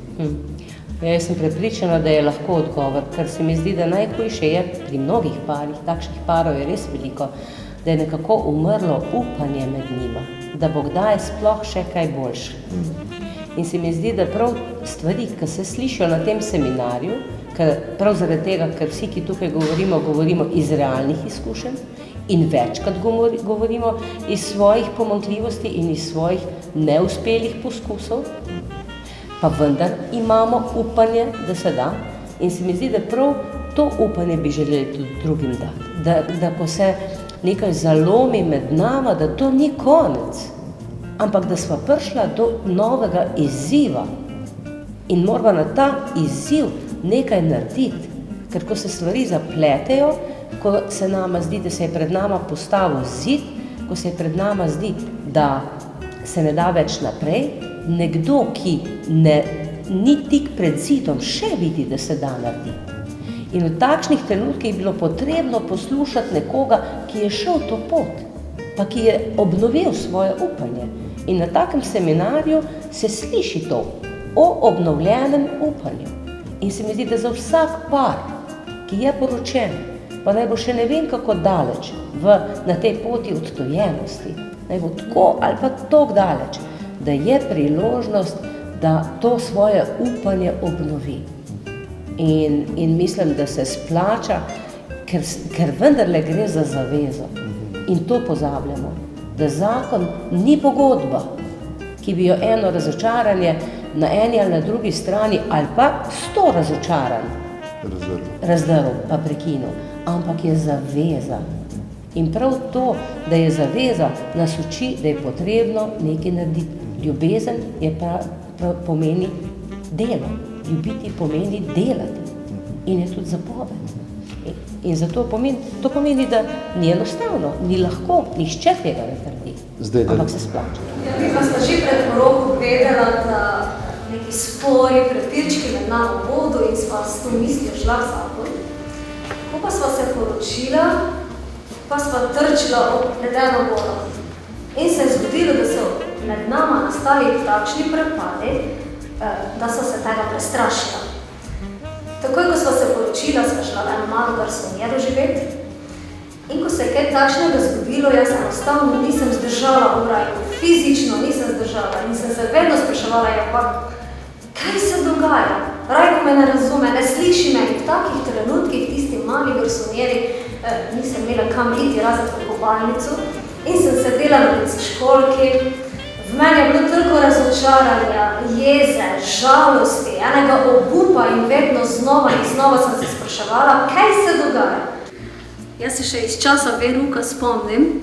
Jaz sem prepričana, da je lahko odgovor, ker se mi zdi, da najhujše je pri mnogih parih, takšnih parov je res veliko, da je nekako umrlo upanje med njima, da bo kdaj sploh še kaj boljše. In se mi zdi, da prav stvari, ki se slišijo na tem seminarju, prav zaradi tega, ker vsi, ki tukaj govorimo iz realnih izkušenj in večkrat govorimo iz svojih pomanjkljivosti in iz svojih neuspelih poskusov, pa vendar imamo upanje, da se da. In se mi zdi, da prav to upanje bi želeli tudi drugim dati. Da ko se nekaj zalomi med nama, da to ni konec, ampak da sva prišla do novega izziva in moramo na ta izziv nekaj narediti, ker ko se stvari zapletejo, ko se nama zdi, da se je pred nama postavil zid, ko se je pred nama zdi, da se ne da več naprej, nekdo, ki ni tik pred zidom, še vidi, da se da narediti. In v takšnih trenutkih je bilo potrebno poslušati nekoga, ki je šel to pot, pa ki je obnovil svoje upanje. In na takem seminarju se sliši to o obnovljenem upanju. In se mi zdi, da za vsak par, ki je poročen, pa naj bo še ne vem kako daleč na tej poti odtujenosti, naj bo tako ali pa tako daleč, da je priložnost, da to svoje upanje obnovi. In mislim, da se splača, ker vendarle gre za zavezo. In to pozabljamo, da zakon ni pogodba, ki bi jo eno razočaranje na eni ali na drugi strani, ali pa 100 razočaranj razdrl pa prekinil, ampak je zaveza. In prav to, da je zaveza, nas uči, da je potrebno nekaj narediti. Ljubezen pomeni delo, ljubiti pomeni delati in je tudi zapoved. In zato to pomeni, da ni enostavno, ni lahko, nihče tega ne trdi, ampak se splača. Mi pa smo že pred poroko vedela, da neki spori, prepirčki med nami bodo in sva s to mislijo šla v zakon. Ko pa sva se poročila, pa sva trčila ob ledeno goro. In se je zgodilo, da so med nama nastali takšni prepadi, da so se tega prestrašila. Takoj, ko sva se poročila, sva šla v eno malo garsonje doživeti. In ko se je kaj takšnega zgodilo, jaz enostavno nisem zdržala v Rajku, fizično nisem zdržala in sem se vedno spraševala, pa kaj se dogaja? Rajko me ne razume, ne sliši me in v takih trenutkih tisti mali garsonjeri nisem imela kam iti razen v kobalnico in sem sedela na biceškolki. V meni je bilo toliko razočaranja, jeze, žalosti, enega obupa in vedno znova sem se spraševala, kaj se dogaja. Jaz se še iz časa veruka spomnim,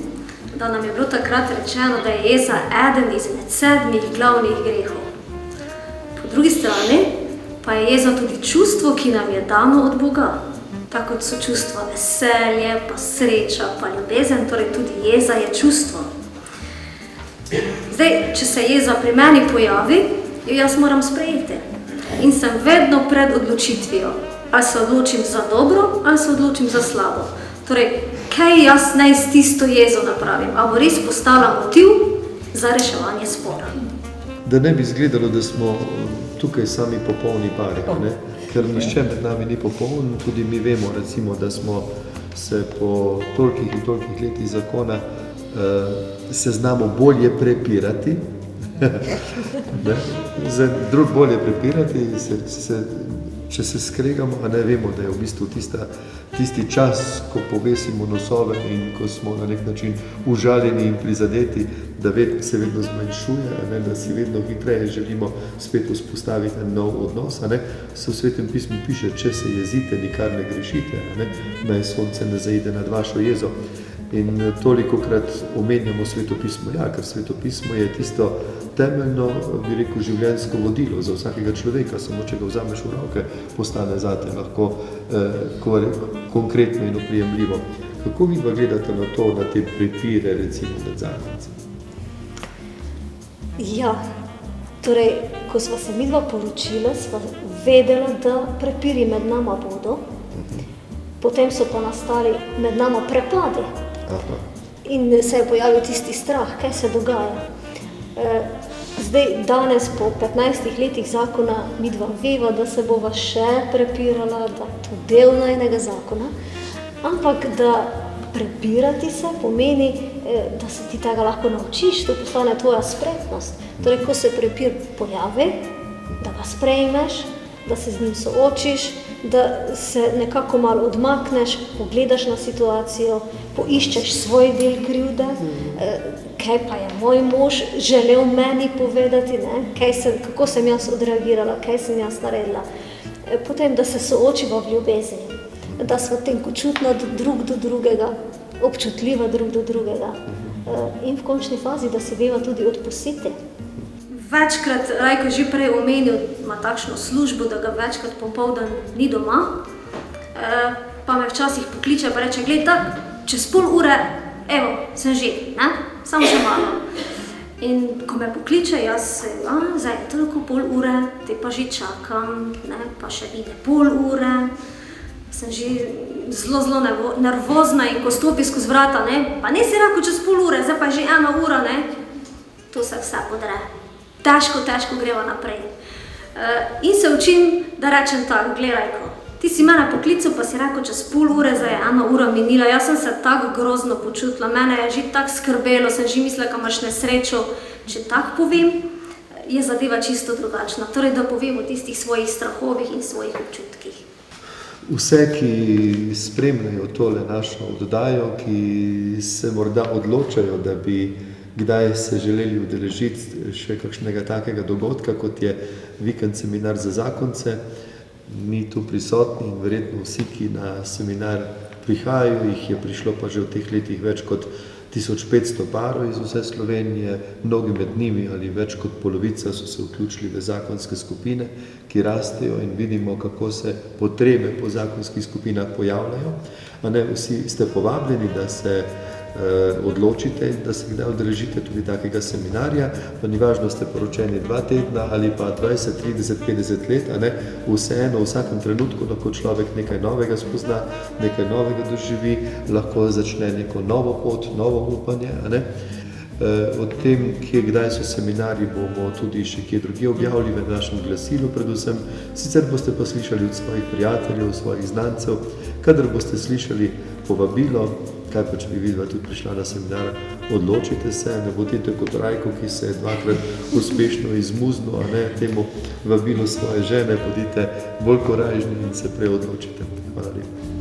da nam je bilo takrat rečeno, da je jeza eden izmed 7 glavnih grehov. Po drugi strani pa je jeza tudi čustvo, ki nam je dano od Boga. Tako kot so čustva veselje, pa sreča, pa ljubezen, torej tudi jeza je čustvo. Zdaj, če se jeza pri meni pojavi, jo jaz moram sprejeti. In sem vedno pred odločitvijo, ali se odločim za dobro, ali se odločim za slabo. Torej, kaj jaz naj s tisto jezo napravim? A bo res postala motiv za reševanje spora? Da ne bi izgledalo, da smo tukaj sami popolni pari, ne? Ker nišče med nami ni popoln, tudi mi vemo, recimo, da smo se po tolikih in tolikih letih zakona se znamo bolje prepirati, drug bolje prepirati, če se skregamo, a ne vemo, da je v bistvu tisti čas, ko povesimo nosove in ko smo na nek način užaljeni in prizadeti, da se vedno zmanjšuje, a ne, da si vedno hitreje želimo spet vzpostaviti en nov odnos. A ne. Se v Svetem pismu piše, če se jezite, nikar ne grešite, a ne, naj sonce ne zaide nad vašo jezo. In tolikokrat omenjamo Sveto pismo. Ja, ker Sveto pismo je tisto temeljno, bi rekel, življenjsko vodilo za vsakega človeka, samo če ga vzameš v roke, postane zate lahko konkretno in oprijemljivo. Kako vi gledate na to, na te prepire, recimo, med zakonci? Ja, torej, ko sva se midva poročila, sva vedela, da prepiri med nama bodo, potem so pa nastali med nama prepadi. Aha. In se je pojavil tisti strah, kaj se dogaja. Zdaj, danes po 15 letih zakona midva veva, da se bova še prepirala, da je to del najnega zakona, ampak da prepirati se pomeni, da se ti tega lahko naučiš, to postane tvoja spretnost. Torej, ko se prepir pojavi, da ga sprejmeš, da se z njim soočiš, da se nekako malo odmakneš, pogledaš na situacijo, poiščeš svoj del krivde, kaj pa je moj mož želel meni povedati, ne? Kako sem jaz odreagirala, kaj sem jaz naredila. Potem, da se soočiva v ljubezni, da sva tenkočutna drug do drugega, občutljiva drug do drugega in v končni fazi, da si veva tudi odpustiti. Večkrat, Rajko že prej omenil, ima takšno službo, da ga večkrat popoldan ni doma, pa me včasih pokliče pa reče, glej tak, čez pol ure, evo, sem že, ne? Samo še malo. In ko me pokliče, jaz se, zdaj je toliko pol ure, te pa že čakam, ne? Pa še mine pol ure, sem že zelo nervozna in ko stopi skozi vrata, ne? Pa ne si rekel čez pol ure, zdaj pa je že 1 ura, ne? To se vse podre. Težko greva naprej. In se učim, da rečem tako, gledajko, ti si mene poklical, pa si rekel, čez pol ure, zdaj je 1 ura minila, jaz sem se tako grozno počutila, mene je že tako skrbelo, sem že mislila, ka imaš nesrečo. Če tako povem, je zadeva čisto drugačna, torej da povem o tistih svojih strahovih in svojih občutkih. Vse, ki spremljajo tole našo oddajo, ki se morda odločajo, da bi kdaj se želeli udeležiti še kakšnega takega dogodka, kot je vikend seminar za zakonce. Mi tu prisotni in verjetno vsi, ki na seminar prihajajo, jih je prišlo pa že v teh letih več kot 1500 parov iz vse Slovenije, mnogi med njimi ali več kot polovica so se vključili v zakonske skupine, ki rastejo in vidimo, kako se potrebe po zakonskih skupinah pojavljajo. Vsi ste povabljeni, da se odločite in da se kdaj udeležite tudi takega seminarja, pa ni važno, ste poročeni 2 tedna ali pa 20, 30, 50 let, vseeno v vsakem trenutku lahko človek nekaj novega spozna, nekaj novega doživi, lahko začne neko novo pot, novo upanje. O tem, kdaj so seminarji, bomo tudi še kje drugje objavili v našem glasilu predvsem. Sicer boste pa slišali od svojih prijateljev, svojih znancev, kadar boste slišali povabilo, kaj pa če bi vidva tudi prišla na seminar, odločite se, ne bodite kot Rajko, ki se je 2-krat uspešno izmuznil, temu vabilu svoje žene, bodite bolj korajžni in se prej odločite. Hvala lepa.